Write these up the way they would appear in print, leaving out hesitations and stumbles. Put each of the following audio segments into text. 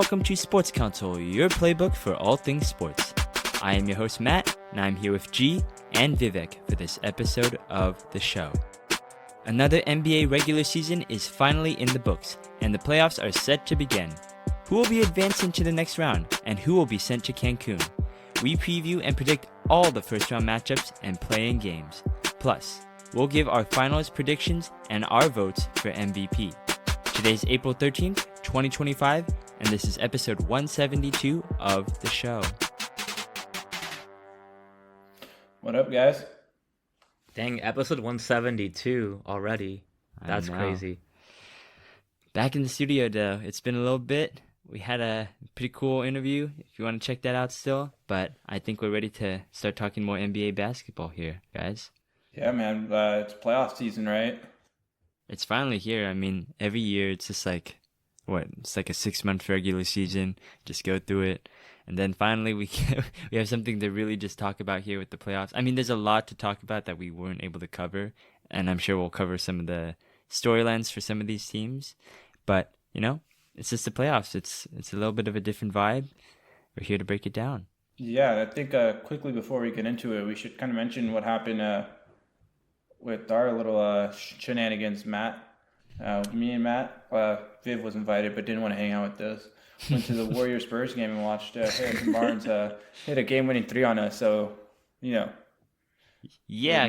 welcome to Sports Counsel, your playbook for all things sports. I am your host Matt, and I'm here with G and Vivek for this episode of the show. Another NBA regular season is finally in the books, and the playoffs are set to begin. Who will be advancing to the next round, and who will be sent to Cancun? We preview and predict all the first-round matchups and play-in games. Plus, we'll give our finalist predictions and our votes for MVP. Today's April 13th, 2025, and this is episode 172 of the show. What up, guys? Dang, episode 172 already. That's crazy. Back in the studio, though. It's been a little bit. We had a pretty cool interview, if you want to check that out still. But I think we're ready to start talking more NBA basketball here, guys. Yeah, man. It's playoff season, right? It's finally here. I mean, every year it's just like, it's like a 6-month regular season. Just go through it. And then finally we have something to really just talk about here with the playoffs. I mean, there's a lot to talk about that we weren't able to cover. And I'm sure we'll cover some of the storylines for some of these teams. But, it's just the playoffs. It's a little bit of a different vibe. We're here to break it down. Yeah, I think quickly before we get into it, we should kind of mention what happened with our little shenanigans, Matt. Me and Matt, Viv was invited but didn't want to hang out with us. Went to the Warriors-Spurs game and watched Harrison Barnes hit a game-winning 3 on us. So, yeah,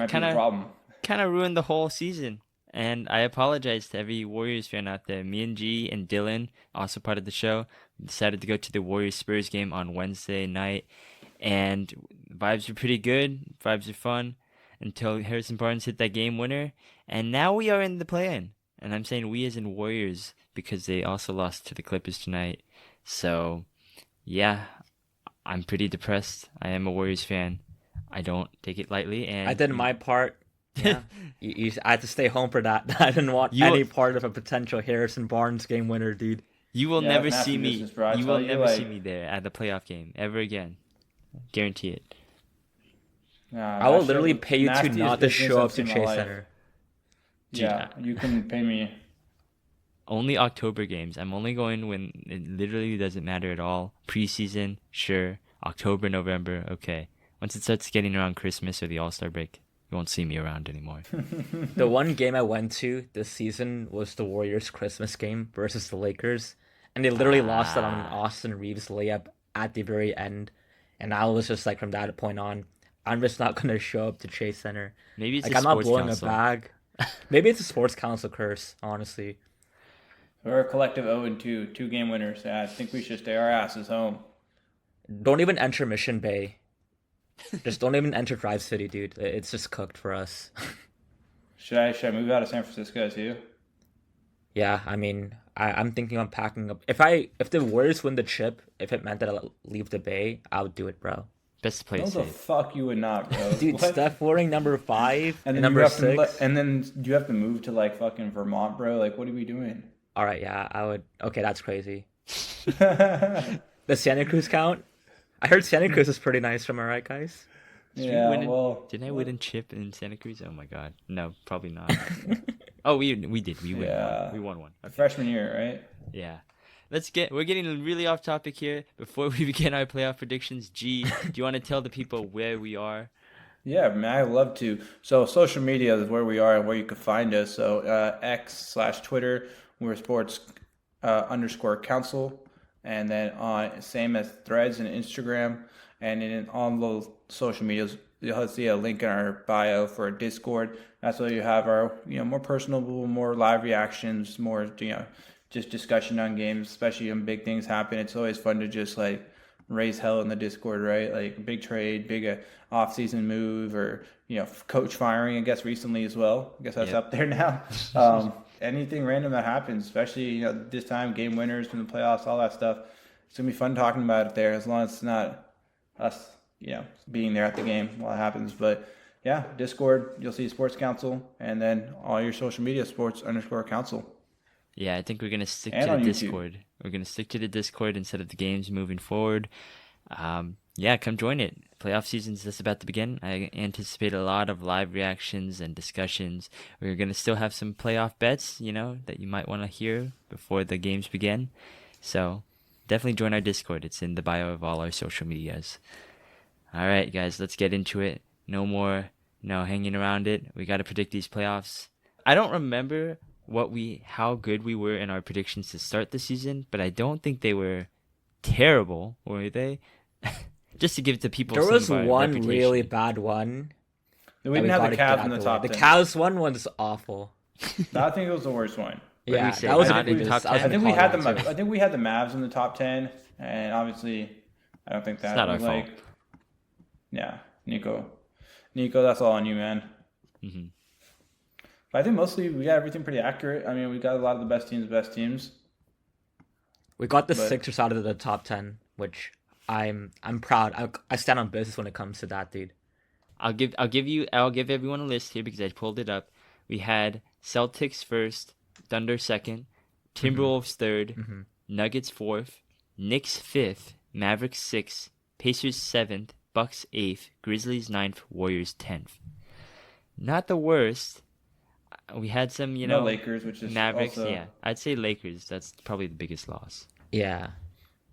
kind of ruined the whole season. And I apologize to every Warriors fan out there. Me and G and Dylan, also part of the show, decided to go to the Warriors-Spurs game on Wednesday night. And vibes were pretty good. Vibes were fun until Harrison Barnes hit that game winner. And now we are in the play-in. And I'm saying we as in Warriors because they also lost to the Clippers tonight. So, yeah, I'm pretty depressed. I am a Warriors fan. I don't take it lightly. And I did my part. Yeah, I had to stay home for that. I didn't want any part of a potential Harrison Barnes game winner, dude. You will never see me. You will never see me there at the playoff game ever again. Guarantee it. I will literally pay you to not to show up to Chase Center. Yeah, you can pay me. Only October games. I'm only going when it literally doesn't matter at all. Preseason, sure. October, November, okay. Once it starts getting around Christmas or the All-Star break, you won't see me around anymore. The one game I went to this season was the Warriors Christmas game versus the Lakers. And they literally lost it on an Austin Reeves layup at the very end. And I was just like, from that point on, I'm just not going to show up to Chase Center. Maybe it's like, I'm not blowing a bag. Maybe it's a Sports Counsel curse, honestly. We're a collective 0-2, 2-game winners. I think we should stay our asses home. Don't even enter Mission Bay. Just don't even enter Drive City, dude. It's just cooked for us. Should I move out of San Francisco too? Yeah, I mean, I'm thinking of packing up. If the Warriors win the chip, if it meant that I'll leave the Bay, I would do it, bro. Best place. No, the fuck you would not, bro. Dude, what? Steph wearing number 5 and then number 6. And then you have to move to like fucking Vermont, bro. Like, what are we doing? All right, yeah, I would. Okay, that's crazy. Does Santa Cruz count? I heard Santa Cruz is pretty nice. Am I right, guys? Yeah, didn't I win in chip in Santa Cruz? Oh my god, no, probably not. Oh, we did. We won one. We won one. Okay. Freshman year, right? Yeah. We're getting really off topic here. Before we begin our playoff predictions, G, do you want to tell the people where we are? Yeah, man, I'd love to. So social media is where we are and where you can find us. So X/Twitter, we're Sports _Counsel. And then same as Threads and Instagram. And in all those social medias, you'll see a link in our bio for a Discord. That's where you have our, more personable, more live reactions, more, just discussion on games, especially when big things happen. It's always fun to just like raise hell in the Discord, right? Like a big trade, big off-season move, or coach firing, I guess recently as well. I guess that's up there now. Anything random that happens, especially this time, game winners from the playoffs, all that stuff. It's gonna be fun talking about it there, as long as it's not us, being there at the game while it happens. But yeah, Discord, you'll see Sports Counsel, and then all your social media, Sports _Counsel. Yeah, I think we're gonna stick to the Discord. We're gonna stick to the Discord instead of the games moving forward. Yeah, come join it. Playoff season's just about to begin. I anticipate a lot of live reactions and discussions. We're going to still have some playoff bets, that you might want to hear before the games begin. So, definitely join our Discord. It's in the bio of all our social medias. All right, guys, let's get into it. No more hanging around it. We got to predict these playoffs. I don't remember how good we were in our predictions to start the season, but I don't think they were terrible, were they? Just to give it to people. There was one reputation. really bad one. We didn't have the Cavs in the top 10. The Cavs one was awful. I think it was the worst one. Yeah, say, that was not in the top 10? I think we had them. I think we had the Mavs in the top 10, and obviously, I don't think that it's not was our fault. Yeah, Nico, that's all on you, man. Mm-hmm. But I think mostly we got everything pretty accurate. I mean, we got a lot of the best teams. We got the Sixers out of the top 10, which I'm proud. I stand on business when it comes to that, dude. I'll give everyone a list here because I pulled it up. We had Celtics first, Thunder second, Timberwolves third, Nuggets fourth, Knicks fifth, Mavericks sixth, Pacers seventh, Bucks eighth, Grizzlies ninth, Warriors 10th. Not the worst. We had some, Lakers, which is Mavericks. also... Yeah, I'd say Lakers. That's probably the biggest loss. Yeah,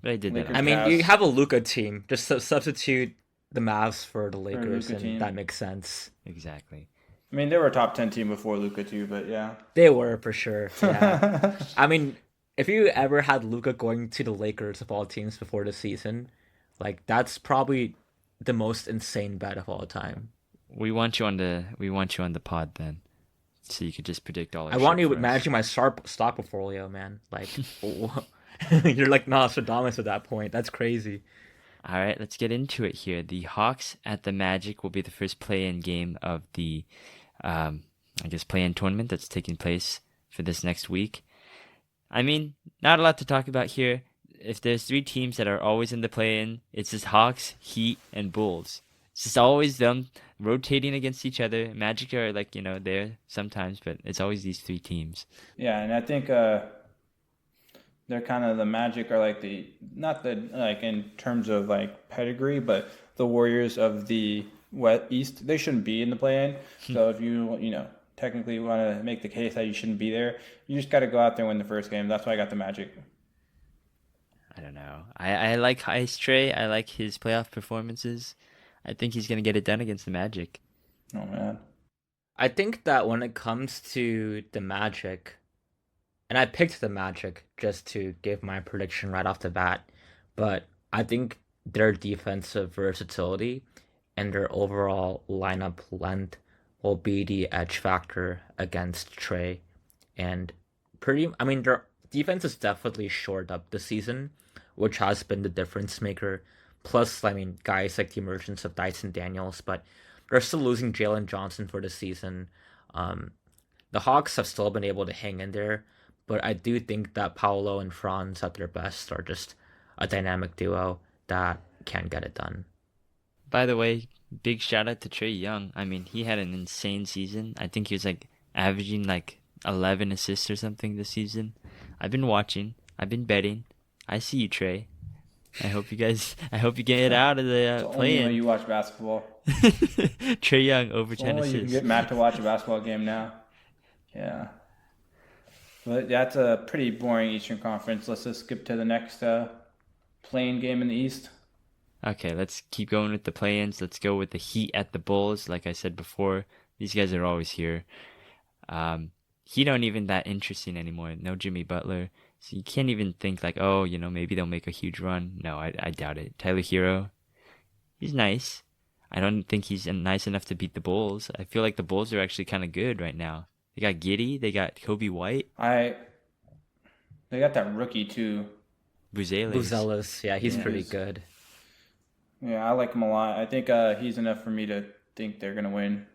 but I did Lakers, that. I mean, you have a Luka team. Just substitute the Mavs for the Lakers, and team. that makes sense. Exactly. I mean, they were a top 10 team before Luka too, but yeah, They were for sure. Yeah. I mean, if you ever had Luka going to the Lakers of all teams before the season, like that's probably the most insane bet of all time. We want you on the pod then, so you could just predict all. I want you managing my stock portfolio, man. Like, you're like Nostradamus at that point. That's crazy. All right, let's get into it here. The Hawks at the Magic will be the first play-in game of the, play-in tournament that's taking place for this next week. I mean, not a lot to talk about here. If there's three teams that are always in the play-in, it's just Hawks, Heat, and Bulls. It's just always them rotating against each other. Magic are there sometimes, but it's always these three teams. Yeah, and I think they're kind of the Magic are like in terms of like pedigree, but the Warriors of the East, they shouldn't be in the play-in. So if you technically want to make the case that you shouldn't be there, you just got to go out there and win the first game. That's why I got the Magic. I don't know. I like Ice Trey. I like his playoff performances. I think he's going to get it done against the Magic. Oh, man. I think that when it comes to the Magic, and I picked the Magic just to give my prediction right off the bat, but I think their defensive versatility and their overall lineup length will be the edge factor against Trey. And their defense is definitely shored up this season, which has been the difference maker. Plus, guys like the emergence of Dyson Daniels, but they're still losing Jalen Johnson for the season. The Hawks have still been able to hang in there, but I do think that Paolo and Franz at their best are just a dynamic duo that can get it done. By the way, big shout out to Trae Young. I mean, he had an insane season. I think he was averaging 11 assists or something this season. I've been watching. I've been betting. I see you, Trey. I hope you get out of the play-in. Only way you watch basketball. Trae Young over 10 You assists. can get Matt to watch a basketball game now. Yeah. But that's a pretty boring Eastern Conference. Let's just skip to the next play-in game in the East. Okay, let's keep going with the play-ins. Let's go with the Heat at the Bulls. Like I said before, these guys are always here. Heat aren't even that interesting anymore. No Jimmy Butler. So you can't even think maybe they'll make a huge run. No, I doubt it. Tyler Hero, he's nice. I don't think he's nice enough to beat the Bulls. I feel like the Bulls are actually kind of good right now. They got Giddey. They got Kobe White. They got that rookie too. Buzelis. Yeah, he's pretty good. Yeah, I like him a lot. I think he's enough for me to think they're gonna win.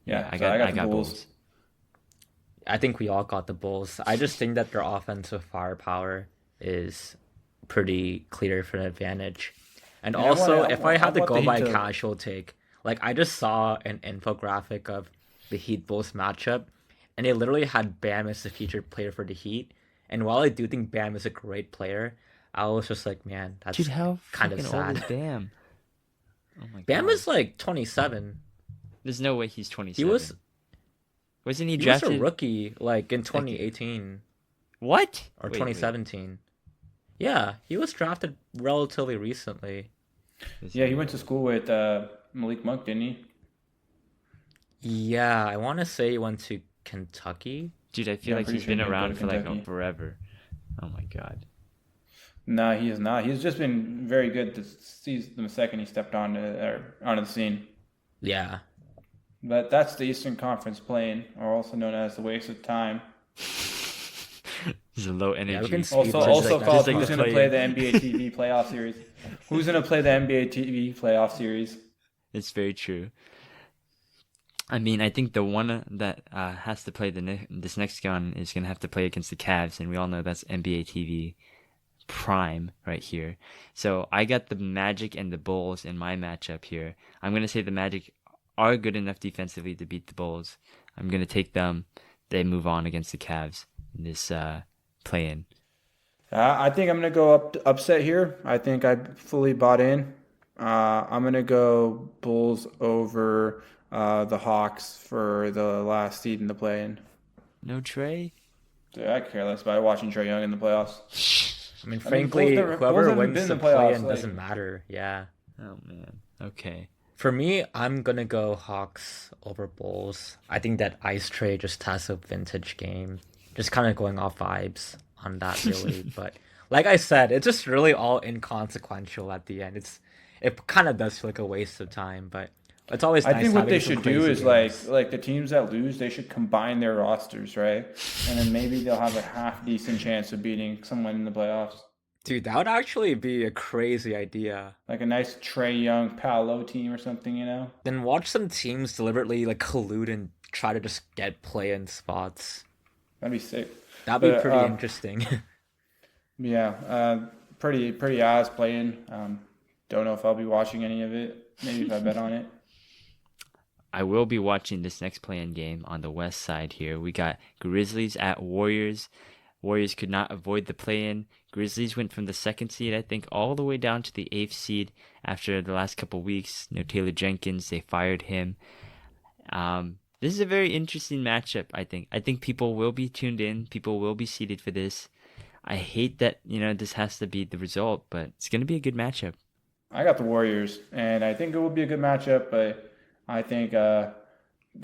Yeah, I got the Bulls. I think we all got the Bulls. I just think that their offensive firepower is pretty clear for an advantage. And also, if I had to go by a casual take, I just saw an infographic of the Heat Bulls matchup, and they literally had Bam as the featured player for the Heat. And while I do think Bam is a great player, I was just like, man, that's kind of sad. Old is Bam? Oh my Bam God. is 27. There's no way he's 27. Wasn't he He drafted? was a rookie in 2018. What? or Wait. 2017. Yeah, he was drafted relatively recently. Yeah, he went to school with Malik Monk, didn't he? Yeah, I want to say he went to Kentucky. Dude, I Yeah, feel I'm like pretty he's sure he been did go to around for like Kentucky. forever. Oh my god. No, he is not. He's just been very good this season, the second he stepped onto the scene. Yeah. But that's the Eastern Conference playing, or also known as the waste of time. He's a low Yeah, we energy. can speed Also, run also like that. called Just like who's the going to play play-in. the NBA TV playoff series? Who's going to play the NBA TV playoff series? It's very true. I mean, I think the one that has to play this next one is going to have to play against the Cavs, and we all know that's NBA TV prime right here. So I got the Magic and the Bulls in my matchup here. I'm going to say the Magic are good enough defensively to beat the Bulls. I'm going to take them. They move on against the Cavs in this play-in. I think I'm going to go upset here. I think I fully bought in. I'm going to go Bulls over the Hawks for the last seed in the play-in. No Trey? Dude, I care less about watching Trae Young in the playoffs. I mean, Bulls frankly, Bulls whoever haven't wins been the in the playoffs, play-in like- doesn't matter. Yeah. Oh, man. Okay. For me, I'm gonna go Hawks over Bulls. I think that Ice Tray just has a vintage game. Just kind of going off vibes on that, really. But like I said, it's just really all inconsequential at the end. It kind of does feel like a waste of time, but it's always nice I think what having they some should do crazy is games. like the teams that lose, they should combine their rosters, right? And then maybe they'll have a half decent chance of beating someone in the playoffs. Dude, that would actually be a crazy idea. Like a nice Trae Young Paolo team or something, you know? Then watch some teams deliberately like collude and try to just get play-in spots. That'd be sick. That'd be But, pretty interesting. Yeah, pretty ass playing. Don't know if I'll be watching any of it. Maybe if I bet on it. I will be watching this next play-in game on the west side here. We got Grizzlies at Warriors. Warriors could not avoid the play-in. Grizzlies went from the 2nd seed, I think, all the way down to the 8th seed after the last couple weeks. Taylor Jenkins, they fired him. This is a very interesting matchup, I think. I think people will be tuned in. People will be seated for this. I hate that, this has to be the result, but it's going to be a good matchup. I got the Warriors, and I think it will be a good matchup, but I think the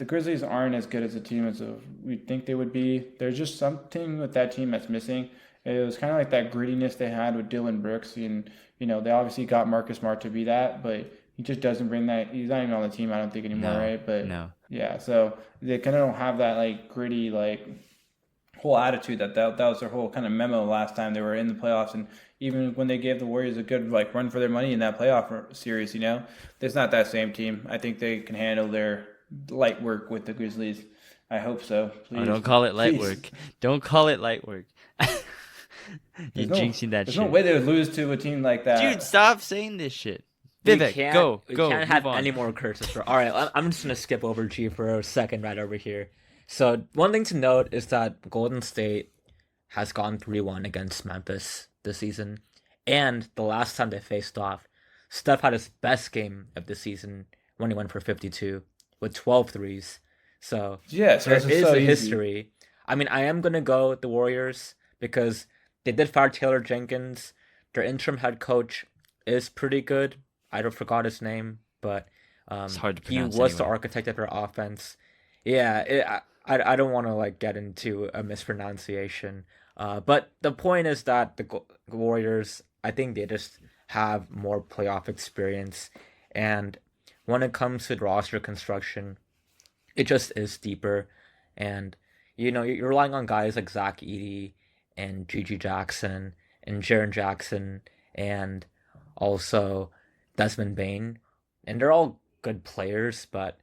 Grizzlies aren't as good as a team as we think they would be. There's just something with that team that's missing. It was kind of like that grittiness they had with Dylan Brooks, and they obviously got Marcus Smart to be that, but he just doesn't bring that. He's not even on the team, I don't think anymore, No, right? But no. yeah, so they kind of don't have that like gritty like whole attitude that was their whole kind of memo last time they were in the playoffs, and even when they gave the Warriors a good like run for their money in that playoff series, it's not that same team. I think they can handle their light work with the Grizzlies. I hope so. Please. Oh, don't call it light Please. work. Don't call it light work. You're There's jinxing that There's shit. no way they would lose to a team like that. Dude, stop saying this shit. We Vivek, can't- go. We Go. can't Move have on. any more curses. All right, I'm just gonna skip over G for a second right over here. So one thing to note is that Golden State has gone 3-1 against Memphis this season, and the last time they faced off, Steph had his best game of the season when he went for 52 with 12 threes. So Yes, there this is is so a easy. history. I mean, I am gonna go with the Warriors because they did fire Taylor Jenkins. Their interim head coach is pretty good. I don't forgot his name, but It's hard to he pronounce was the anyway. architect of their offense. Yeah, I don't want to like get into a mispronunciation. But the point is that the Warriors, I think they just have more playoff experience, and when it comes to roster construction, it just is deeper. And you're relying on guys like Zach Edey and Gigi Jackson and Jaren Jackson and also Desmond Bain, and they're all good players, but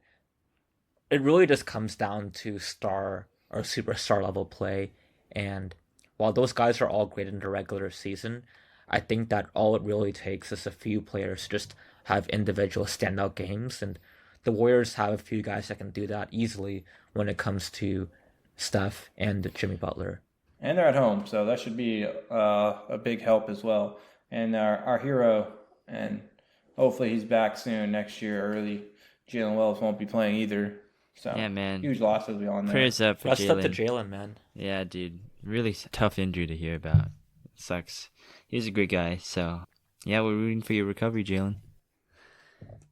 it really just comes down to star or superstar level play. And while those guys are all great in the regular season, I think that all it really takes is a few players to just have individual standout games, and the Warriors have a few guys that can do that easily when it comes to Steph and Jimmy Butler. And they're at home, so that should be a big help as well. And our hero, and hopefully he's back soon next year early. Jalen Wells won't be playing either. So Yeah, man. huge loss as we all know. Prayers up for Rest up to Jalen. Jalen, man. Yeah, dude. really tough injury to hear about. It sucks. He's a great guy, so yeah, we're rooting for your recovery, Jalen.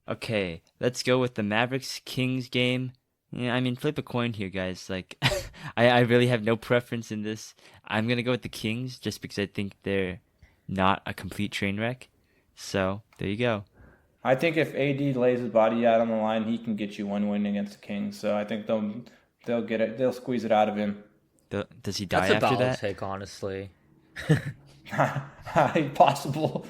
Okay, let's go with the Mavericks-Kings game. Yeah, I mean, flip a coin here, guys. Like, I really have no preference in this. I'm gonna go with the Kings just because I think they're not a complete train wreck. So there you go. I think if AD lays his body out on the line, he can get you one win against the Kings. So I think they'll get it. They'll squeeze it out of him. Does he die That's a after valid that? take, honestly. Possible.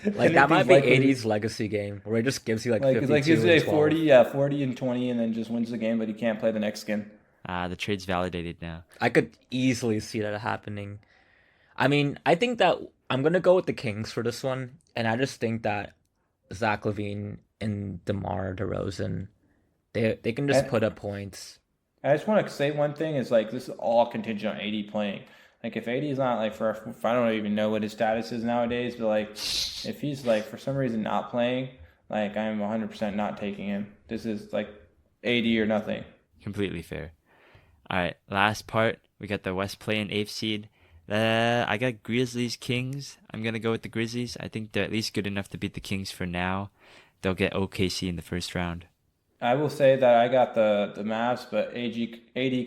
Like that might be Anything's likely. 80's legacy game where he just gives you like Like 52 he's and a 12. 40 and 20, and then just wins the game, but he can't play the next game. The trade's validated now. I could easily see that happening. I mean, I think that I'm gonna go with the Kings for this one, and I just think that Zach LaVine and DeMar DeRozan, they can just And put up points. I just want to say one thing is like this is all contingent on AD playing. Like if AD is not like if I don't even know what his status is nowadays, but like if he's like for some reason not playing, like I'm 100% not taking him. This is like AD or nothing. Completely fair. All right, last part. We got the West play-in 8th seed. I got Grizzlies Kings. I'm gonna go with the Grizzlies. I think they're at least good enough to beat the Kings for now. They'll get OKC in the first round. I will say that I got the Mavs, but AD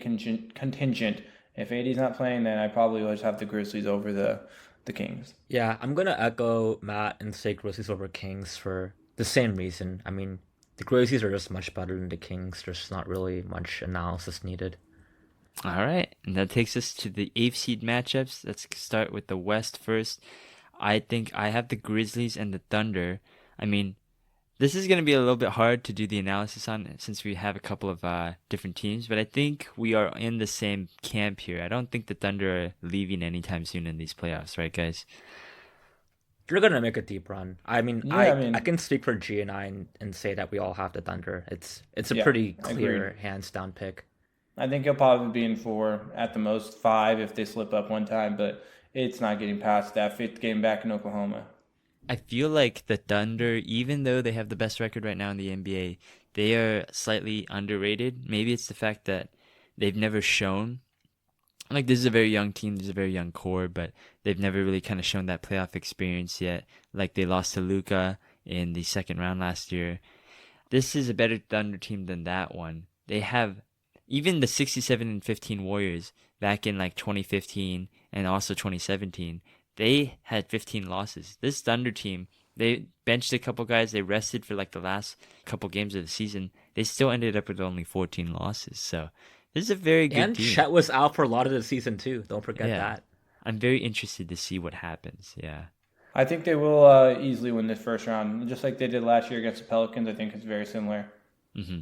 contingent. If AD's not playing, then I probably would just have the Grizzlies over the Kings. Yeah, I'm gonna echo Matt and say Grizzlies over Kings for the same reason. I mean, the Grizzlies are just much better than the Kings. There's not really much analysis needed. All right, and that takes us to the 8th seed matchups. Let's start with the West first. I think I have the Grizzlies and the Thunder. I mean, this is going to be a little bit hard to do the analysis on since we have a couple of different teams, but I think we are in the same camp here. I don't think the Thunder are leaving anytime soon in these playoffs, right, guys? You're gonna make a deep run. I mean, Yeah, I can speak for G and I and say that we all have the Thunder. It's a Yeah, pretty agreed. clear, hands down pick. I think he'll probably be in 4, at the most 5 if they slip up one time, but it's not getting past that 5th game back in Oklahoma. I feel like the Thunder, even though they have the best record right now in the NBA, they are slightly underrated. Maybe it's the fact that they've never shown. Like, this is a very young team, this is a very young core, but they've never really kind of shown that playoff experience yet. Like, they lost to Luka in the second round last year. This is a better Thunder team than that one. They have even the 67-15 Warriors back in like 2015 and also 2017. They had 15 losses. This Thunder team, they benched a couple guys. They rested for like the last couple games of the season. They still ended up with only 14 losses. So this is a very good And team. Chet was out for a lot of the season too. Don't forget Yeah. that. I'm very interested to see what happens. Yeah. I think they will easily win this first round, just like they did last year against the Pelicans. I think it's very similar. Mm-hmm.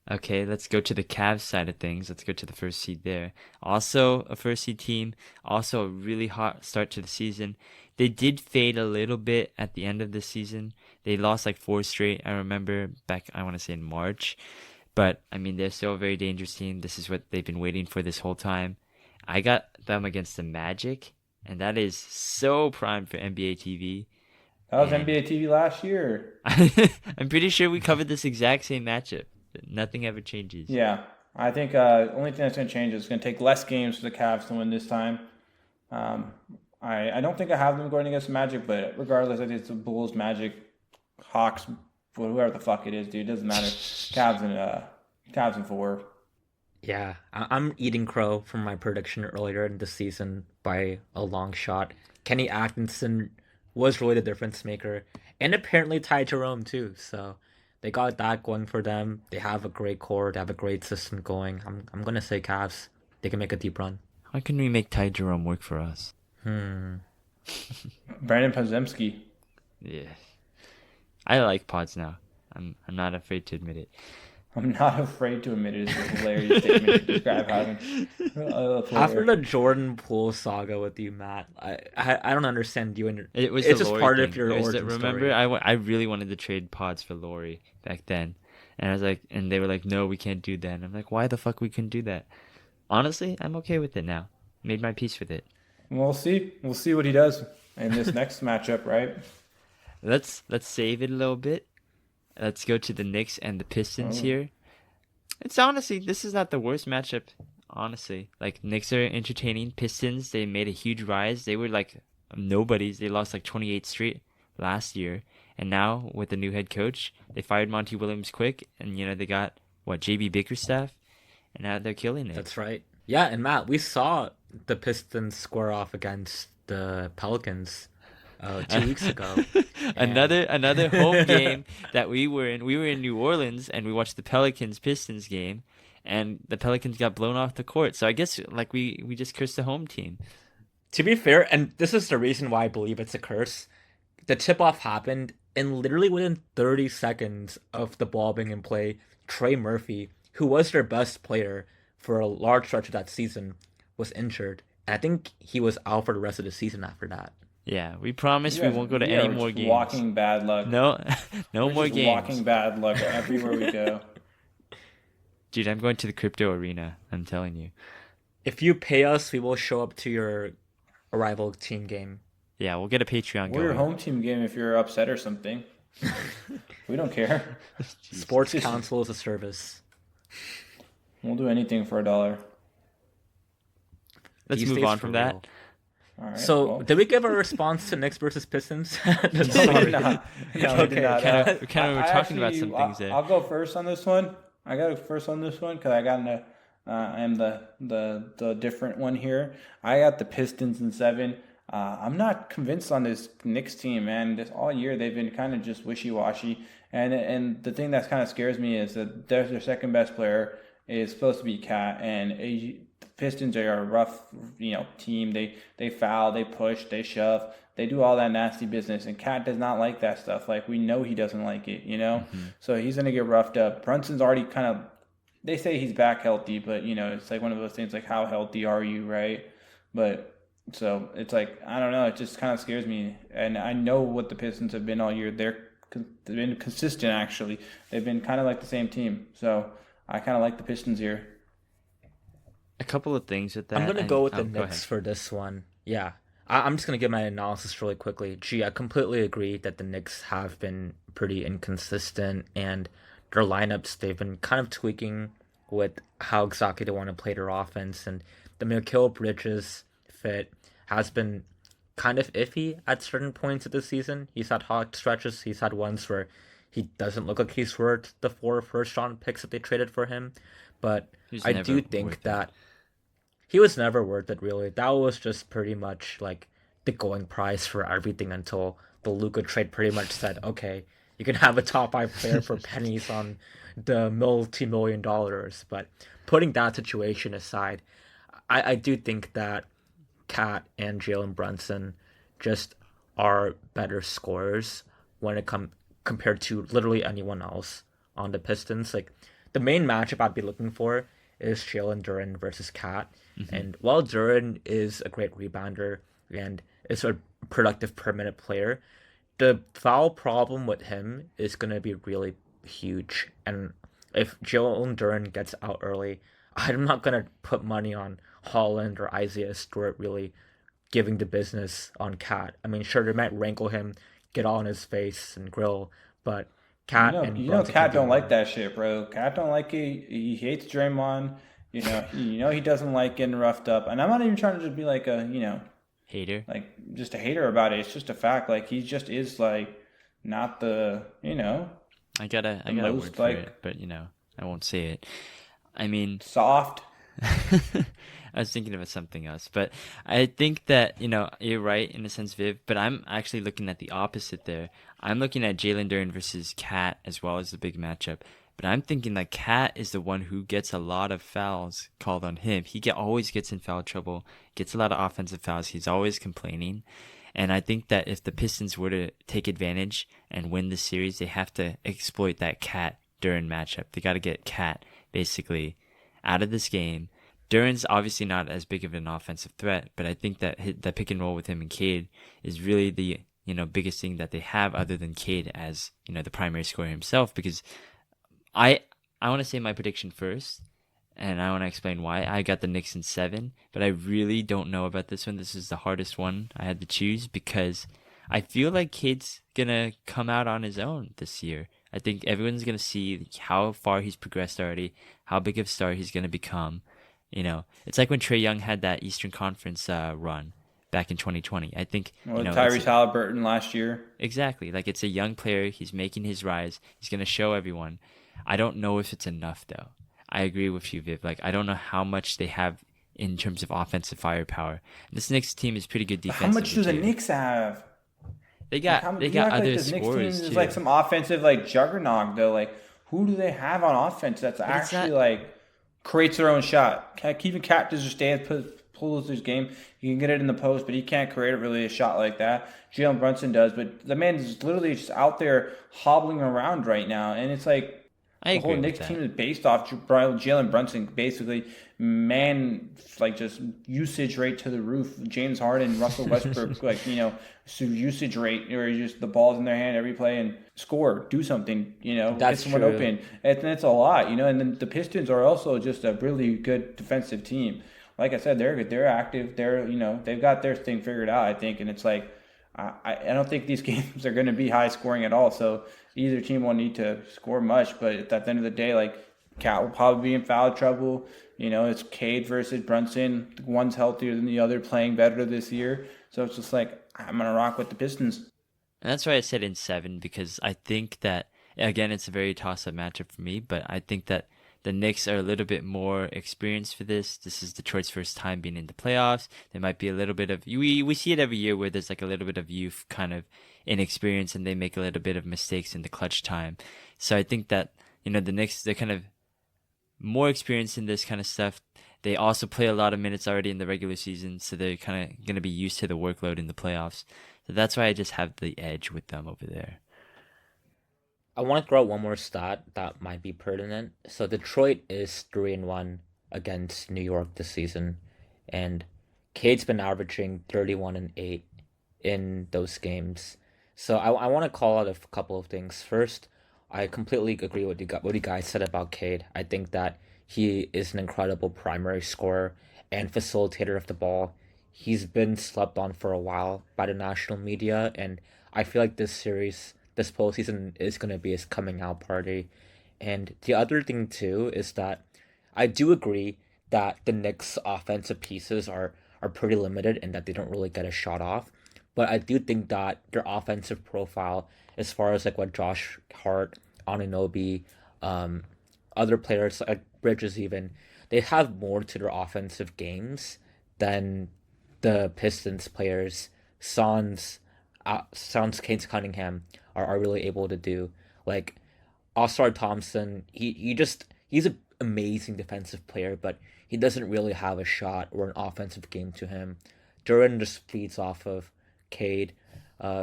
Okay, let's go to the Cavs side of things. Let's go to the first seed there. Also a first seed team. Also a really hot start to the season. They did fade a little bit at the end of the season. They lost like 4 straight. I remember back, I want to say in March. But, I mean, they're still a very dangerous team. This is what they've been waiting for this whole time. I got them against the Magic, and that is so prime for NBA TV. That was And NBA TV last year. I'm pretty sure we covered this exact same matchup. Nothing ever changes. Yeah, I think only thing that's going to change is it's going to take less games for the Cavs to win this time. I don't think I have them going against the Magic, but regardless, I think it's the Bulls, Magic, Hawks, whoever the fuck it is, dude. It doesn't matter. Cavs and 4. Yeah, I'm eating crow from my prediction earlier in the season by a long shot. Kenny Atkinson was really the difference maker, and apparently Ty Jerome too. So they got that going for them. They have a great core. They have a great system going. I'm gonna say Cavs. They can make a deep run. How can we make Ty Jerome work for us? Brandon Podziemski. Yeah. I like pods now. I'm not afraid to admit it. I'm not afraid to admit it. It's a hilarious statement to describe having a player. After the Jordan Poole saga with you, Matt, I don't understand you and your. It was It's the just Laurie part thing. of your It was origin remember, story. I really wanted to trade pods for Laurie back then. And I was like, and they were like, no, we can't do that. And I'm like, why the fuck we couldn't do that? Honestly, I'm okay with it now. Made my peace with it. We'll see. We'll see what he does in this next matchup, right? Let's save it a little bit. Let's go to the Knicks and the Pistons here. It's honestly, this is not the worst matchup honestly. Like, Knicks are entertaining. Pistons, they made a huge rise. They were like nobodies. They lost like 28 straight last year. And now with the new head coach, they fired Monty Williams quick, and they got what, JB Bickerstaff, and now they're killing it. That's right. Yeah, and Matt, we saw the Pistons square off against the Pelicans 2 weeks ago. Another home game that we were in. We were in New Orleans, and we watched the Pelicans Pistons game, and the Pelicans got blown off the court. So I guess like we just cursed the home team. To be fair, and this is the reason why I believe it's a curse, the tip-off happened, and literally within 30 seconds of the ball being in play, Trey Murphy, who was their best player for a large stretch of that season, was injured. And I think he was out for the rest of the season after that. Yeah, we promise we won't go to any more games. Walking bad luck. No, no more games. Walking bad luck everywhere we go. Dude, I'm going to the crypto arena. I'm telling you. If you pay us, we will show up to your rival team game. Yeah, we'll get a Patreon We're your going. home team game if you're upset or something. We don't care. Sports Counsel is a service. We'll do anything for $1. Let's These move days on for from real. that. All right, So, well. did we give a response to Knicks versus Pistons? No, we did not. No, we did not. We kind of were talking about some things there. I'll go first on this one. I got to first on this one because I am the different one here. I got the Pistons in 7. I'm not convinced on this Knicks team, man. This all year they've been kind of just wishy-washy, and the thing that kind of scares me is that their second best player is supposed to be Cat, and the Pistons are a rough, team. They foul, they push, they shove, they do all that nasty business, and Cat does not like that stuff. Like, we know he doesn't like it, Mm-hmm. So he's gonna get roughed up. Brunson's already kind of. They say he's back healthy, but it's like one of those things like, how healthy are you, right? But so it's like, I don't know, it just kind of scares me. And I know what the Pistons have been all year. They've been consistent, actually. They've been kind of like the same team. So I kind of like the Pistons here. A couple of things with that. I'm going to go with the go Knicks ahead. for this one. Yeah. I'm just going to give my analysis really quickly. I completely agree that the Knicks have been pretty inconsistent, and their lineups, they've been kind of tweaking with how exactly they want to play their offense. And the Mikal Bridges fit has been kind of iffy at certain points of the season. He's had hot stretches. He's had ones where he doesn't look like he's worth the 4 first-round picks that they traded for him. But I do think that he was never worth it, really. That was just pretty much like the going price for everything until the Luka trade pretty much said, okay, you can have a top 5 player for pennies on the multi-million dollars. But putting that situation aside, I do think that Cat and Jalen Brunson just are better scorers when it compared to literally anyone else on the Pistons. Like, the main matchup I'd be looking for is Jalen Duren versus Cat. Mm-hmm. And while Duren is a great rebounder and is a productive per minute player, the foul problem with him is going to be really huge. And if Jalen Duren gets out early, I'm not going to put money on Holland or Isaiah Stewart really giving the business on Cat. I mean, sure, they might rankle him, get all in his face and grill, but Cat Cat don't like that shit, bro. Cat don't like it. He hates Draymond. He doesn't like getting roughed up. And I'm not even trying to just be like a, hater. Like, just a hater about it. It's just a fact. Like, he just is like not the, I got a word for it, but I won't say it. I mean, soft. I was thinking of something else, but I think that, you're right in a sense, Viv, but I'm actually looking at the opposite there. I'm looking at Jalen Duren versus Cat as well as the big matchup, but I'm thinking that Cat is the one who gets a lot of fouls called on him. He always gets in foul trouble, gets a lot of offensive fouls. He's always complaining. And I think that if the Pistons were to take advantage and win the series, they have to exploit that Cat Duren matchup. They got to get Cat basically out of this game. Duren's obviously not as big of an offensive threat, but I think that the pick and roll with him and Cade is really the biggest thing that they have, other than Cade as the primary scorer himself. Because I want to say my prediction first, and I want to explain why. I got the Knicks in 7, but I really don't know about this one. This is the hardest one I had to choose because I feel like Cade's gonna come out on his own this year. I think everyone's gonna see how far he's progressed already, how big of a star he's gonna become. It's like when Trae Young had that Eastern Conference run back in 2020. I think, Tyrese Halliburton last year. exactly. Like, it's a young player. He's making his rise. He's going to show everyone. I don't know if it's enough, though. I agree with you, Viv. Like, I don't know how much they have in terms of offensive firepower. This Knicks team is pretty good defensively. How much do the too. Knicks have? They got other this Knicks team scorers is too. like some offensive like juggernaut though. Like who do they have on offense that's actually like creates their own shot? Even Cat just stands, pulls his game. He can get it in the post, but he can't create really a shot like that. Jalen Brunson does, but the man is literally just out there hobbling around right now, and it's like the whole Knicks team is based off Jalen Brunson, basically, just usage rate to the roof. James Harden, Russell Westbrook, usage rate, where just the ball's in their hand every play and score, do something, That's get someone true. open. And it's a lot, and then the Pistons are also just a really good defensive team. Like I said, they're active. They've got their thing figured out, I think, and it's like, I don't think these games are going to be high scoring at all. So either team won't need to score much. But at the end of the day, like Cat will probably be in foul trouble. It's Cade versus Brunson. One's healthier than the other, playing better this year. So it's just like I'm gonna rock with the Pistons. And that's why I said in 7, because I think that, again, it's a very toss-up matchup for me. But I think that the Knicks are a little bit more experienced for this. This is Detroit's first time being in the playoffs. There might be a little bit of we see it every year where there's like a little bit of youth kind of inexperience and they make a little bit of mistakes in the clutch time. So I think that the Knicks, they're kind of more experienced in this kind of stuff. They also play a lot of minutes already in the regular season, so they're kind of going to be used to the workload in the playoffs. So that's why I just have the edge with them over there. I want to throw out one more stat that might be pertinent. So Detroit is 3-1 against New York this season, and Cade's been averaging 31-8 in those games. So I want to call out a couple of things. First, I completely agree with what you guys said about Cade. I think that he is an incredible primary scorer and facilitator of the ball. He's been slept on for a while by the national media, and I feel like this postseason is going to be his coming out party. And the other thing too is that I do agree that the Knicks' offensive pieces are pretty limited and that they don't really get a shot off. But I do think that their offensive profile, as far as like what Josh Hart, Anunoby, other players like Bridges even, they have more to their offensive games than the Pistons players, Kane Cunningham are really able to do. Like Oscar Thompson, he's an amazing defensive player, but he doesn't really have a shot or an offensive game to him. Duran just feeds off of Cade.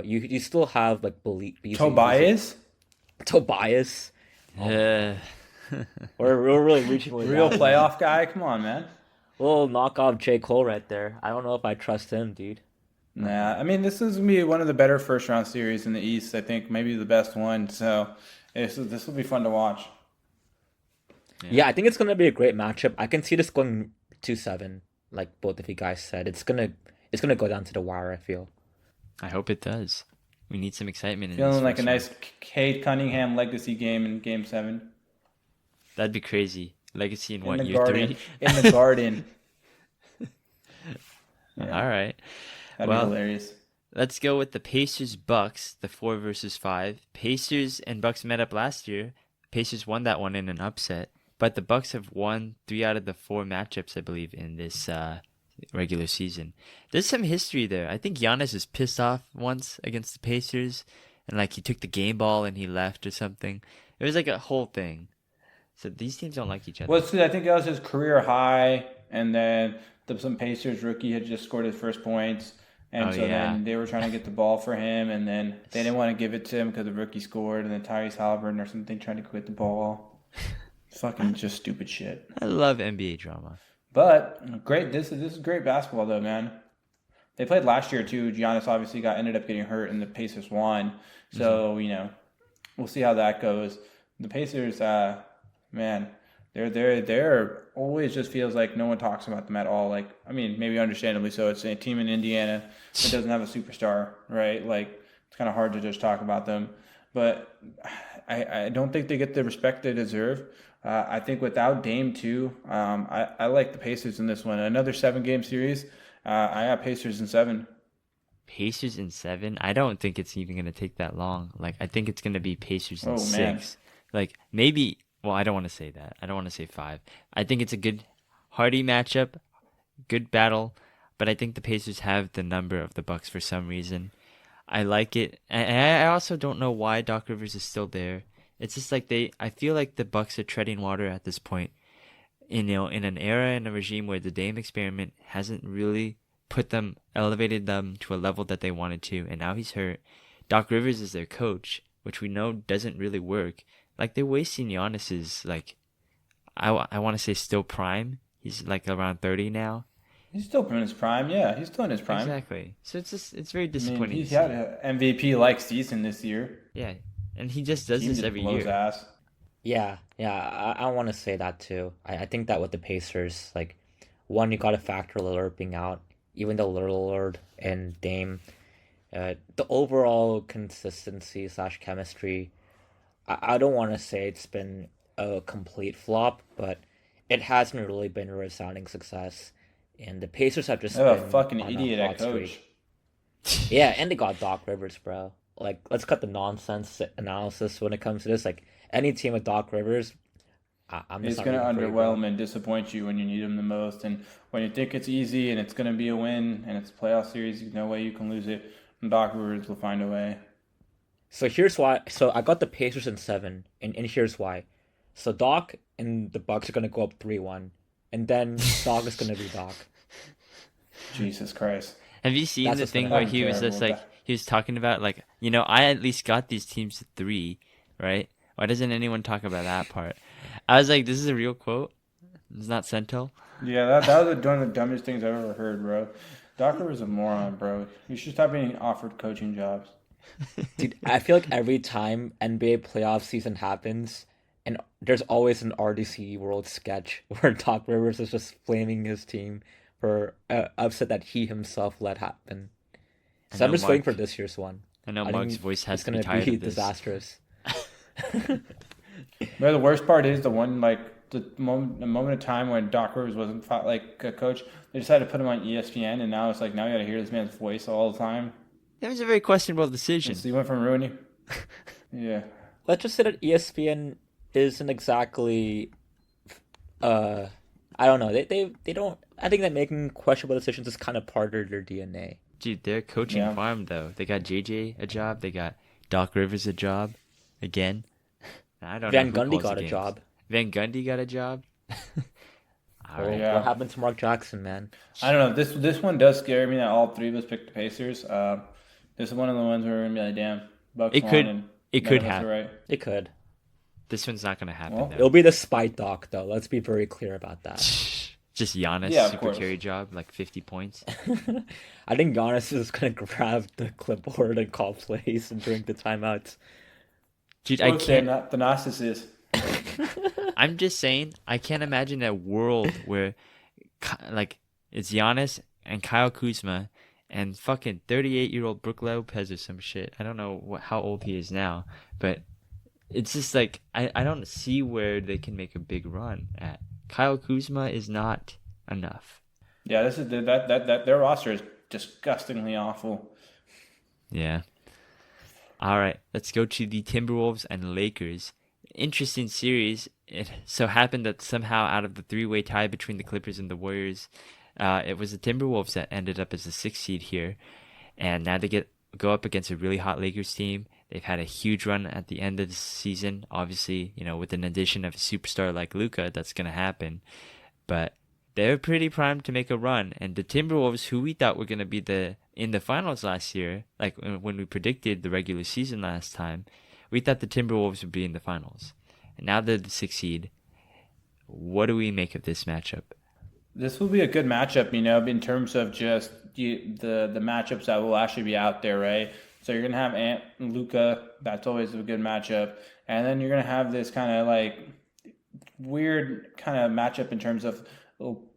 You still have like Tobias. Yeah. We're really reaching with Real that. playoff guy. Come on, man. We'll knock off J. Cole right there. I don't know if I trust him, dude. Nah, I mean, this is going to be one of the better first-round series in the East. I think maybe the best one. So this will be fun to watch. Yeah, I think it's going to be a great matchup. I can see this going 2-7, like both of you guys said. It's gonna go down to the wire, I feel. I hope it does. We need some excitement in Feeling this like a first nice round. Cade Cunningham legacy game in Game 7. That'd be crazy. Legacy in In what, the year garden. 3? In the garden. Yeah, All right. that'd Well, be hilarious. Let's go with the Pacers Bucks, the 4 versus 5. Pacers and Bucks met up last year. Pacers won that one in an upset, but the Bucks have won 3 out of the 4 matchups, I believe, in this regular season. There's some history there. I think Giannis was pissed off once against the Pacers, and like he took the game ball and he left or something. It was like a whole thing. So these teams don't like each other. Well, I think that was his career high, and then some Pacers rookie had just scored his first points. And then they were trying to get the ball for him, and then they didn't want to give it to him because the rookie scored, and then Tyrese Halliburton or something tried to quit the ball. Fucking just stupid shit. I love NBA drama. But great, this is great basketball though, man. They played last year too. Giannis obviously ended up getting hurt, and the Pacers won. So we'll see how that goes. The Pacers, man, they're always just feels like no one talks about them at all. Like, I mean, maybe understandably so. It's a team in Indiana that doesn't have a superstar, right? Like, it's kind of hard to just talk about them. But I don't think they get the respect they deserve. I think without Dame too, I like the Pacers in this one. Another 7 game series. I got Pacers in 7. Pacers in 7? I don't think it's even going to take that long. Like, I think it's going to be Pacers in Oh man, 6. Like, maybe, well, I don't want to say that. I don't want to say 5. I think it's a good, hearty matchup, good battle, but I think the Pacers have the number of the Bucks for some reason. I like it. And I also don't know why Doc Rivers is still there. It's just like I feel like the Bucks are treading water at this point. In an era and a regime where the Dame experiment hasn't really elevated them to a level that they wanted to, and now he's hurt. Doc Rivers is their coach, which we know doesn't really work. Like, they're wasting Giannis's, like, I want to say still prime. He's like around 30 now. he's still in his prime. Yeah, he's still in his prime. Exactly. So it's very I mean, disappointing he's to had see. an MVP like season this year. Yeah, and he just does Team this just every blows year. ass. Yeah, I want to say that too. I think that with the Pacers, like, one, you got to factor Lillard being out, even though Lillard and Dame, the overall consistency slash chemistry, I don't want to say it's been a complete flop, but it hasn't really been a resounding success. And the Pacers have just They have a been fucking on a idiot at hot coach. streak. Yeah, and they got Doc Rivers, bro. Like, let's cut the nonsense analysis when it comes to this. Like, any team with Doc Rivers, I'm just It's not gonna rooting for you, bro. underwhelm and disappoint you when you need him the most, and when you think it's easy and it's gonna be a win and it's a playoff series, there's no way you can lose it. And Doc Rivers will find a way. So here's why. So I got the Pacers in 7, and here's why. So Doc and the Bucks are gonna go up 3-1, and then Doc is gonna be Doc. Jesus Christ, Have you seen That's the what's gonna thing where I'm happen. he was terrible just at like that. he was talking about, like, I at least got these teams to 3, right? Why doesn't anyone talk about that part? I was like, this is a real quote. It's not Sento. Yeah, that was one of the dumbest things I've ever heard, bro. Doc Rivers is a moron, bro. You should stop being offered coaching jobs. Dude, I feel like every time NBA playoff season happens, and there's always an RDC World sketch where Doc Rivers is just flaming his team for upset that he himself let happen. I So I'm know just waiting for Mark. this year's one. I know I Mark's think voice has it's to be gonna tired be of this. disastrous. But the worst part is the one like the moment of time when Doc Rivers wasn't like a coach, they decided to put him on ESPN, and now it's like now you got to hear this man's voice all the time. That was a very questionable decision. So he went from ruining. Yeah. Let's just say that ESPN isn't exactly I don't know. They don't. I think that making questionable decisions is kind of part of their DNA. Dude, they're coaching Yeah. farm though. They got JJ a job. They got Doc Rivers a job. Again, I don't Van know who Gundy calls got the a games. job. Van Gundy got a job. All Well, right. Yeah. what happened to Mark Jackson, man? I don't know. This one does scare me that all three of us picked the Pacers. This is one of the ones where we're gonna be like, damn, Bucks It won could- and it none could of us happen. are right. It could. This one's not gonna happen Well, though. It'll be the spite doc, though. Let's be very clear about that. Just Giannis Yeah, of super course. carry job, like 50 points. I think Giannis is gonna grab the clipboard and call plays and drink the timeouts. Dude, I can't. Not the narcissist. I'm just saying, I can't imagine a world where, like, it's Giannis and Kyle Kuzma and fucking 38-year-old Brook Lopez or some shit. I don't know how old he is now, but it's just like I don't see where they can make a big run at. Kyle Kuzma is not enough. Yeah, this is that their roster is disgustingly awful. Yeah. All right, let's go to the Timberwolves and Lakers. Interesting series. It so happened that somehow out of the three-way tie between the Clippers and the Warriors, it was the Timberwolves that ended up as the 6th seed here. And now they go up against a really hot Lakers team. They've had a huge run at the end of the season. Obviously, with an addition of a superstar like Luka, that's going to happen. But they're pretty primed to make a run. And the Timberwolves, who we thought were going to be in the finals last year, like when we predicted the regular season last time, we thought the Timberwolves would be in the finals. And now they're the 6th seed. What do we make of this matchup? This will be a good matchup, in terms of just the matchups that will actually be out there, right? So you're gonna have Ant and Luca. That's always a good matchup, and then you're gonna have this kind of like weird kind of matchup in terms of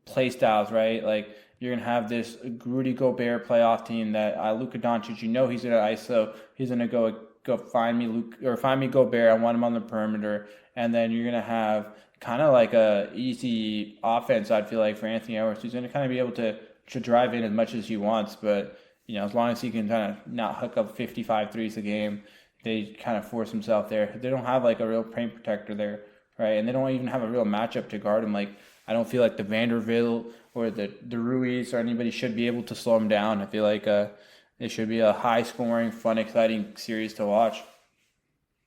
play styles, right? Like you're gonna have this Rudy Gobert playoff team that Luka Doncic. He's gonna ISO. He's gonna go go find me Luke or find me Gobert. I want him on the perimeter, and then you're gonna have kind of like a easy offense. I'd feel like for Anthony Edwards, he's gonna kind of be able to drive in as much as he wants, but as long as he can kind of not hook up 55 threes a game, they kind of force himself there. They don't have like a real paint protector there, right? And they don't even have a real matchup to guard him. Like I don't feel like the Vanderbilt or the Ruiz or anybody should be able to slow him down. I feel like it should be a high scoring, fun, exciting series to watch.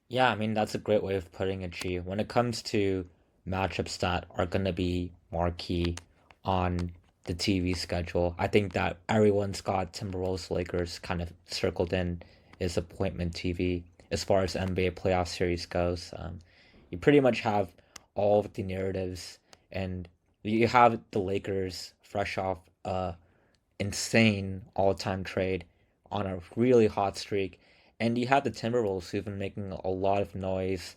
Yeah, I mean, that's a great way of putting it, G. When it comes to matchups that are going to be marquee on the TV schedule, I think that everyone's got Timberwolves Lakers kind of circled in as appointment TV as far as NBA playoff series goes. You pretty much have all of the narratives, and you have the Lakers fresh off a insane all-time trade on a really hot streak, and you have the Timberwolves who've been making a lot of noise,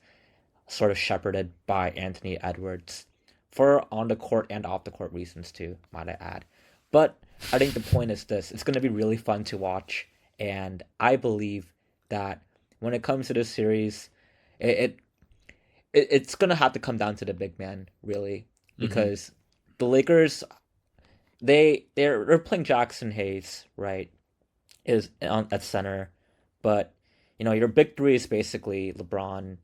sort of shepherded by Anthony Edwards, for on the court and off the court reasons too, might I add. But I think the point is this: it's going to be really fun to watch, and I believe that when it comes to this series, it's going to have to come down to the big man, really, because the Lakers, they're playing Jackson Hayes, right, is on at center, but your big three is basically LeBron,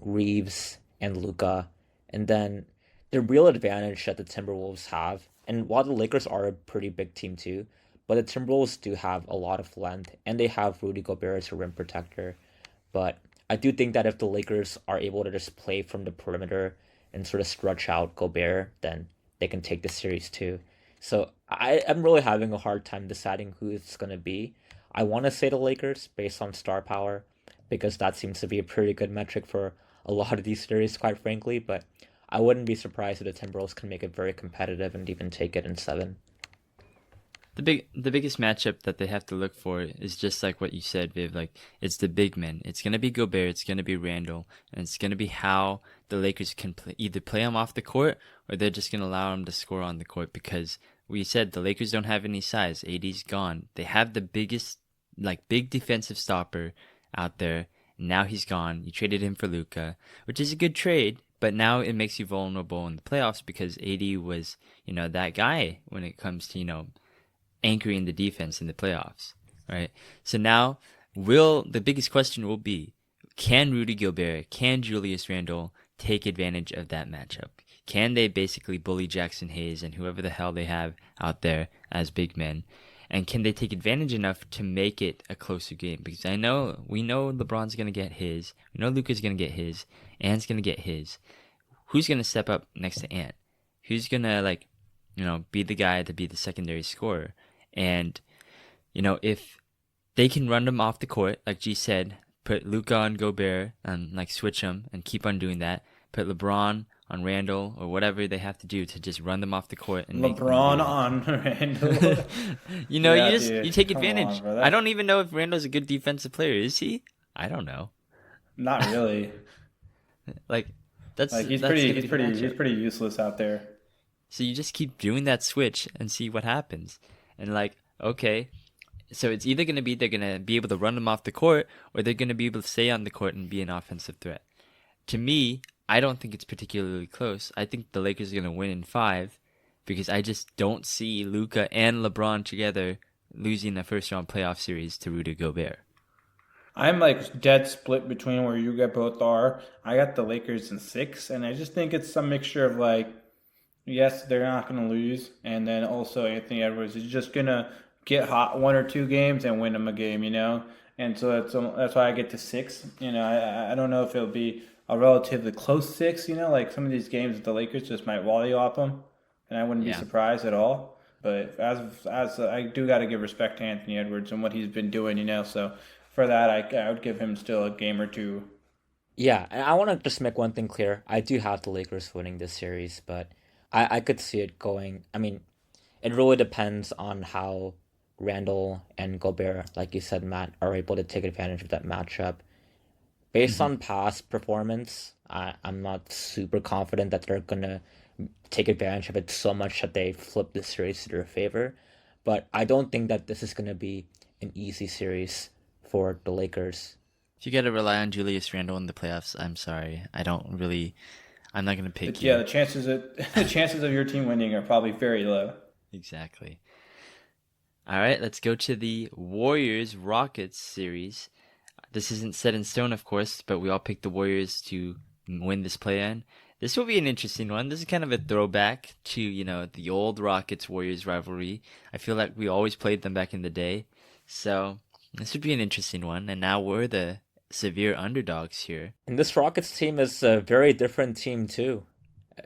Reeves, and Luka, and then the real advantage that the Timberwolves have, and while the Lakers are a pretty big team too, but the Timberwolves do have a lot of length, and they have Rudy Gobert as a rim protector. But I do think that if the Lakers are able to just play from the perimeter and sort of stretch out Gobert, then they can take the series too. So I'm really having a hard time deciding who it's going to be. I want to say the Lakers based on star power, because that seems to be a pretty good metric for a lot of these series, quite frankly, but I wouldn't be surprised if the Timberwolves can make it very competitive and even take it in 7. The biggest matchup that they have to look for is just like what you said, Viv. Like, it's the big men. It's gonna be Gobert. It's gonna be Randall, and it's gonna be how the Lakers can either play him off the court or they're just gonna allow him to score on the court. Because we said the Lakers don't have any size. AD's gone. They have the biggest, like, big defensive stopper out there. Now he's gone. You traded him for Luka, which is a good trade. But now it makes you vulnerable in the playoffs because AD was, that guy when it comes to, anchoring the defense in the playoffs, right? So now, the biggest question will be, can Rudy Gobert, can Julius Randle take advantage of that matchup? Can they basically bully Jackson Hayes and whoever the hell they have out there as big men? And can they take advantage enough to make it a closer game? Because we know LeBron's going to get his. We know Luka's going to get his. Ant's going to get his. Who's going to step up next to Ant? Who's going to, be the guy to be the secondary scorer? And, if they can run them off the court, like G said, put Luka on Gobert and, switch them and keep on doing that. Put LeBron on Randall or whatever they have to do to just run them off the court and LeBron on Randall. You take advantage. I don't even know if Randall's a good defensive player. Is he? I don't know. Not really. He's pretty useless out there. So you just keep doing that switch and see what happens. And okay, so it's either going to be they're going to be able to run them off the court or they're going to be able to stay on the court and be an offensive threat. To me, I don't think it's particularly close. I think the Lakers are going to win in 5 because I just don't see Luka and LeBron together losing the first round playoff series to Rudy Gobert. I'm dead split between where you guys both are. I got the Lakers in 6, and I just think it's some mixture of yes, they're not going to lose, and then also Anthony Edwards is just going to get hot 1 or 2 games and win them a game, And so that's why I get to 6. I don't know if it'll be a relatively close 6, some of these games the Lakers just might volley-off them, and I wouldn't be surprised at all. But as I do got to give respect to Anthony Edwards and what he's been doing, so for that I would give him still a game or 2. Yeah, and I want to just make one thing clear. I do have the Lakers winning this series, but I could see it going. I mean, it really depends on how Randall and Gobert, like you said, Matt, are able to take advantage of that matchup. Based on past performance, I'm not super confident that they're going to take advantage of it so much that they flip the series to their favor. But I don't think that this is going to be an easy series for the Lakers. If you got to rely on Julius Randle in the playoffs, I'm sorry. I'm not going to pick But you. yeah, the chances of your team winning are probably very low. Exactly. All right, let's go to the Warriors Rockets series. This isn't set in stone, of course, but we all picked the Warriors to win this play-in. This will be an interesting one. This is kind of a throwback to, the old Rockets Warriors rivalry. I feel like we always played them back in the day. So, this would be an interesting one. And now we're the severe underdogs here. And this Rockets team is a very different team too,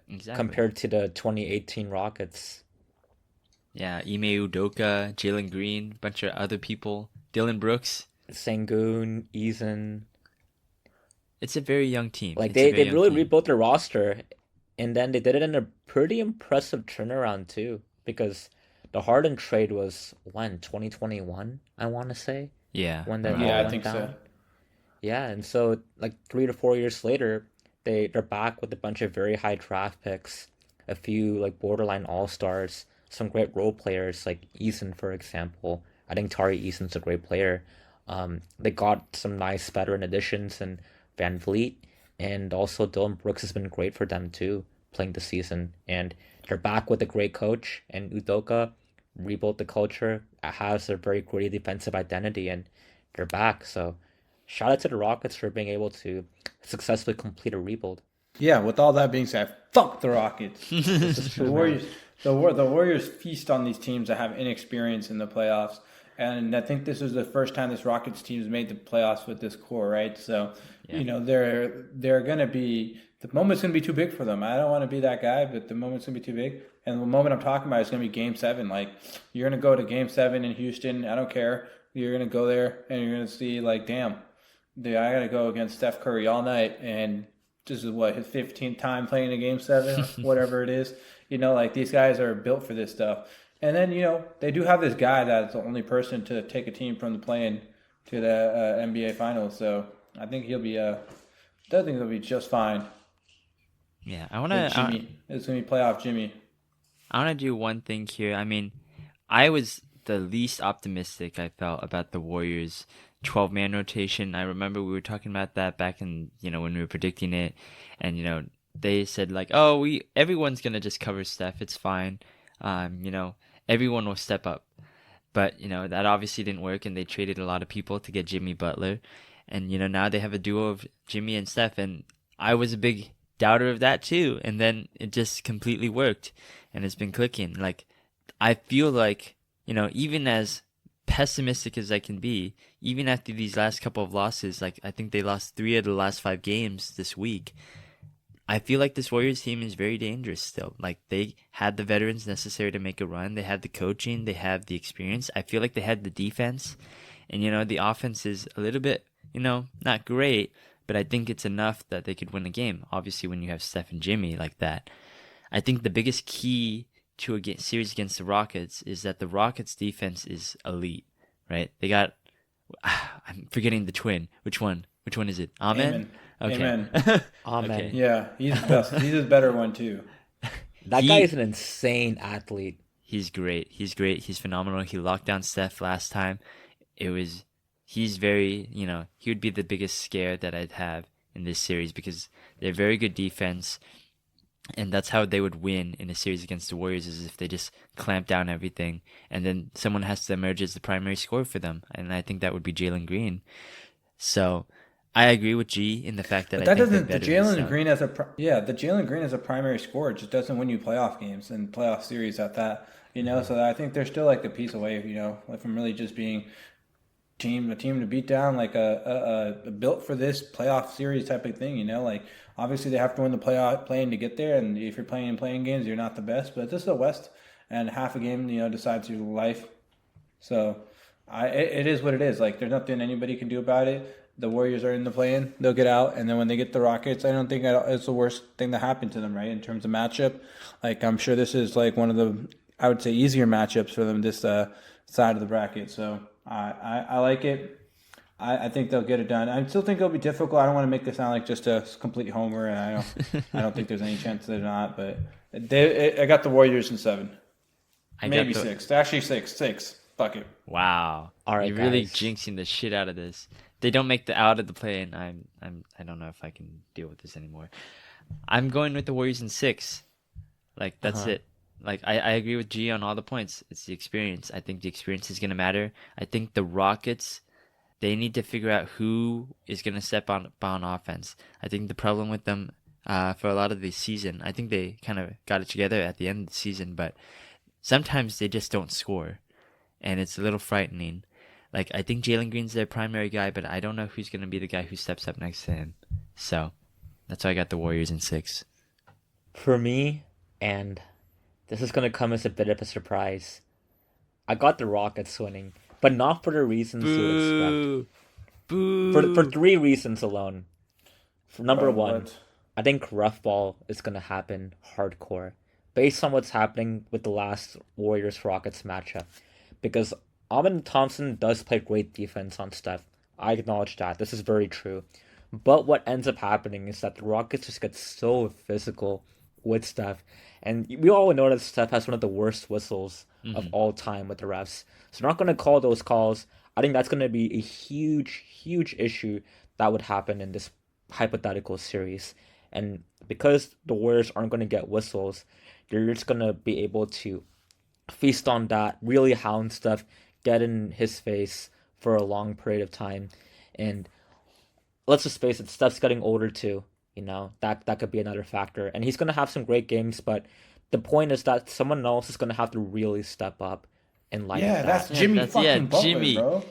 Exactly. compared to the 2018 Rockets. Yeah, Ime Udoka, Jalen Green, a bunch of other people, Dylan Brooks. Sengun, Eason. It's a very young team. Like It's a very they young really team. rebuilt their roster, and then they did it in a pretty impressive turnaround too. Because the Harden trade was when 2021, I want to say, Yeah. when that around all Yeah, I went think down. so. Yeah, and so like 3 to 4 years later, they're back with a bunch of very high draft picks, a few like borderline all stars, some great role players like Eason, for example. I think Tari Eason's a great player. They got some nice veteran additions and Van Vliet, and also Dylan Brooks has been great for them too, playing the season. And they're back with a great coach, and Udoka rebuilt the culture, has a very great defensive identity, and they're back. So shout out to the Rockets for being able to successfully complete a rebuild. Yeah, with all that being said, fuck the Rockets. This is The true, man. Warriors, the Warriors feast on these teams that have inexperience in the playoffs, and I think this is the first time this Rockets team has made the playoffs with this core, right? So, they're gonna be the moment's gonna be too big for them. I don't want to be that guy, but the moment's gonna be too big, and the moment I'm talking about is gonna be Game 7. Like you're gonna go to Game 7 in Houston. I don't care. You're gonna go there and you're gonna see like, damn, dude, I gotta go against Steph Curry all night, and this is what his 15th time playing a Game 7, whatever it is. Like these guys are built for this stuff. And then they do have this guy that's the only person to take a team from the play-in to the NBA Finals. So I think he'll be just fine. Yeah, With Jimmy, it's gonna be playoff Jimmy. I want to do one thing here. I mean, I was the least optimistic I felt about the Warriors 12-man rotation. I remember we were talking about that back in, when we were predicting it, and they said like, "Oh, everyone's going to just cover Steph. It's fine. Everyone will step up." But, that obviously didn't work, and they traded a lot of people to get Jimmy Butler. And, now they have a duo of Jimmy and Steph, and I was a big doubter of that too. And then it just completely worked, and it's been clicking. Like, I feel like, even as pessimistic as I can be, even after these last couple of losses, like I think they lost 3 of the last 5 games this week, I feel like this Warriors team is very dangerous still. Like they had the veterans necessary to make a run. They had the coaching. They have the experience. I feel like they had the defense. And, the offense is a little bit, not great, but I think it's enough that they could win a game. Obviously, when you have Steph and Jimmy like that. I think the biggest key to a series against the Rockets is that the Rockets defense is elite, right? They got, I'm forgetting the twin. Which one? Which one is it? Amen? Okay. Amen. Amen. Okay. Yeah, he's the best. He's a better one too. That guy is an insane athlete. He's great. He's great. He's phenomenal. He locked down Steph last time. He's very, he would be the biggest scare that I'd have in this series because they're very good defense. And that's how they would win in a series against the Warriors is if they just clamp down everything. And then someone has to emerge as the primary scorer for them. And I think that would be Jalen Green. So I agree with G in the fact that But I that think doesn't. The Jalen Green as a primary scorer just doesn't win you playoff games and playoff series at that. So I think they're still like a piece away. Like from really just being a team to beat down, like a built for this playoff series type of thing. Like obviously they have to win the play-in to get there, and if you're playing in playing games, you're not the best. But this is the West, and half a game decides your life. So it is what it is. Like there's nothing anybody can do about it. The Warriors are in the play-in; they'll get out, and then when they get the Rockets, I don't think it's the worst thing that happened to them, right? In terms of matchup, like I'm sure this is like one of the, I would say, easier matchups for them this side of the bracket. So I like it. I think they'll get it done. I still think it'll be difficult. I don't want to make it sound like just a complete homer, and I don't think there's any chance they're not. But I got the Warriors in 7, maybe 6. Actually, 6. Fuck it. Wow. All right, You're really guys. jinxing the shit out of this. they don't make the out of the play, and I don't know if I can deal with this anymore. I'm going with the Warriors in 6. Like that's it. Like I agree with G on all the points. It's the experience. I think the experience is gonna matter. I think the Rockets, they need to figure out who is gonna step on offense. I think the problem with them for a lot of the season, I think they kind of got it together at the end of the season, but sometimes they just don't score, and it's a little frightening. Like I think Jalen Green's their primary guy, but I don't know who's gonna be the guy who steps up next to him. So that's why I got the Warriors in 6. For me, and this is going to come as a bit of a surprise, I got the Rockets winning, but not for the reasons you expect. Boo! For 3 reasons alone. For number one, What? I think rough ball is going to happen hardcore based on what's happening with the last Warriors-Rockets matchup. Because Amin Thompson does play great defense on Steph. I acknowledge that. This is very true. But what ends up happening is that the Rockets just get so physical with Steph. And we all know that Steph has one of the worst whistles of all time with the refs. So they're not going to call those calls. I think that's going to be a huge, huge issue that would happen in this hypothetical series. And because the Warriors aren't going to get whistles, they're just going to be able to feast on that, really hound Steph, get in his face for a long period of time. And let's just face it, Steph's getting older too. You know, that could be another factor. And he's going to have some great games, but the point is that someone else is going to have to really step up in light of that. That's Jimmy fucking Butler, Jimmy. bro.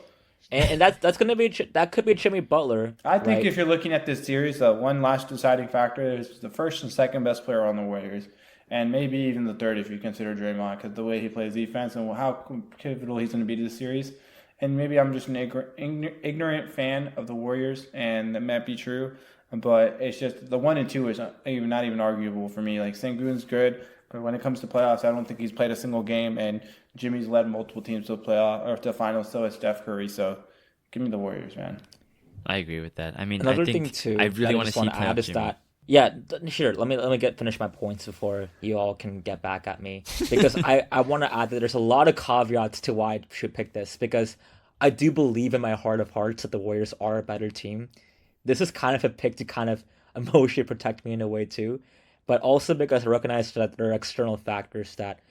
And that's going to be, that could be Jimmy Butler. I think right? if you're looking at this series, one last deciding factor is the first and second best player on the Warriors, and maybe even the third if you consider Draymond, because the way he plays defense and how pivotal he's going to be to the series. And maybe I'm just an ignorant fan of the Warriors, and that might be true. But it's just the 1 and 2 is not even arguable for me. Like Sengun's good, but when it comes to playoffs, I don't think he's played a single game. And Jimmy's led multiple teams to playoff or to finals. So is Steph Curry. So give me the Warriors, man. I agree with that. I mean, Another I think thing too, I really want to see add playoff is Jimmy. that. Yeah, sure. Let me finish my points before you all can get back at me, because I want to add that there's a lot of caveats to why I should pick this, because I do believe in my heart of hearts that the Warriors are a better team. This is kind of a pick to kind of emotionally protect me in a way too, but also because I recognize that there are external factors that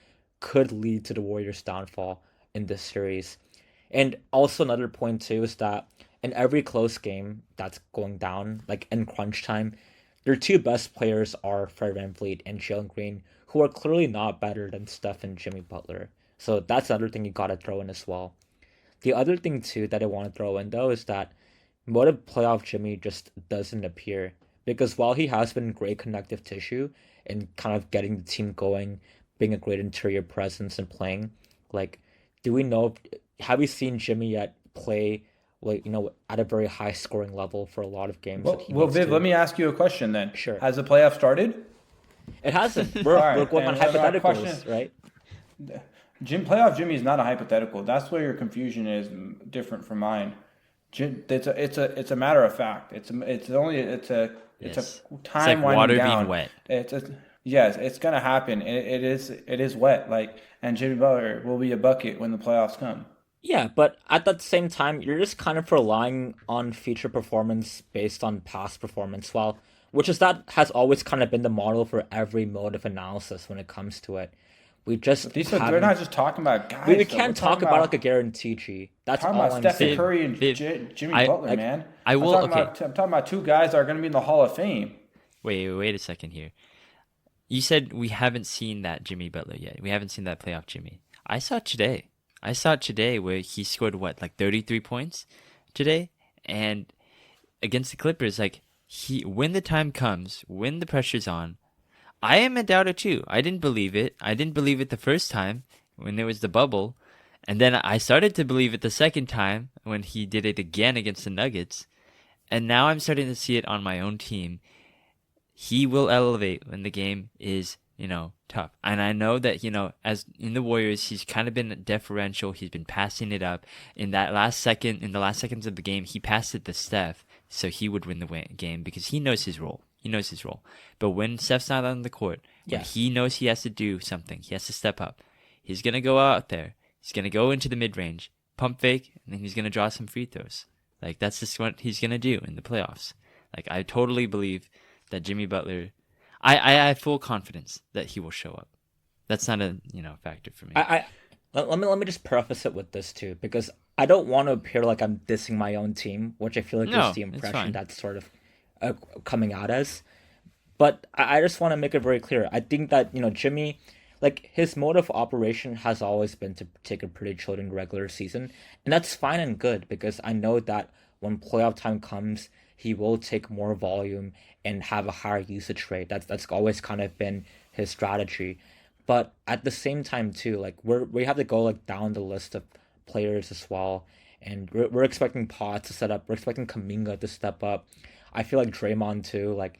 could lead to the Warriors' downfall in this series. And also another point too is that in every close game that's going down, like in crunch time, their 2 best players are Fred VanVleet and Jalen Green, who are clearly not better than Steph and Jimmy Butler. So that's another thing you gotta throw in as well. The other thing too that I want to throw in though is that what if playoff Jimmy just doesn't appear? Because while he has been great connective tissue and kind of getting the team going, being a great interior presence and playing, like, do we know, have we seen Jimmy yet play, like, you know, at a very high scoring level for a lot of games? Well, Viv, let me ask you a question then. Sure. Has the playoff started? It hasn't. We're going on and our hypotheticals, question- right? Playoff Jimmy is not a hypothetical. That's where your confusion is different from mine. It's a matter of fact. It's a Yes. time like water winding down. being wet. Yes, it's gonna happen. It is wet. Like, and Jimmy Butler will be a bucket when the playoffs come. Yeah, but at that same time, you're just kind of relying on future performance based on past performance. Well, which is that has always kind of been the model for every mode of analysis when it comes to it. We just We're not just talking about guys. we though. can't We're talk talking about like a guarantee G. That's talking all about I'm Stephen saying. Curry and Viv, Jimmy Butler, man. I will. I'm talking about 2 guys that are going to be in the Hall of Fame. Wait a second here. You said we haven't seen that Jimmy Butler yet. We haven't seen that playoff Jimmy. I saw it today where he scored like 33 points today, and against the Clippers, like when the time comes, when the pressure's on, I am a doubter too. I didn't believe it. I didn't believe it the first time when there was the bubble, and then I started to believe it the second time when he did it again against the Nuggets, and now I'm starting to see it on my own team. He will elevate when the game is, tough. And I know that, as in the Warriors, he's kind of been deferential. He's been passing it up. In the last seconds of the game, he passed it to Steph, so he would win the game because he knows his role. But when Steph's not on the court, when he knows he has to do something, he has to step up. He's going to go out there. He's going to go into the mid-range, pump fake, and then he's going to draw some free throws. Like, that's just what he's going to do in the playoffs. Like, I totally believe that Jimmy Butler, I have full confidence that he will show up. That's not a, factor for me. Let me just preface it with this too, because I don't want to appear like I'm dissing my own team, which I feel like No, is the it's impression fine. that's sort of coming out as. But I just want to make it very clear. I think that, Jimmy, like, his mode of operation has always been to take a pretty chill in regular season. And that's fine and good, because I know that when playoff time comes, he will take more volume and have a higher usage rate. That's always kind of been his strategy. But at the same time too, like, we have to go like down the list of players as well. And we're expecting Potts to set up. We're expecting Kaminga to step up. I feel like Draymond too. Like,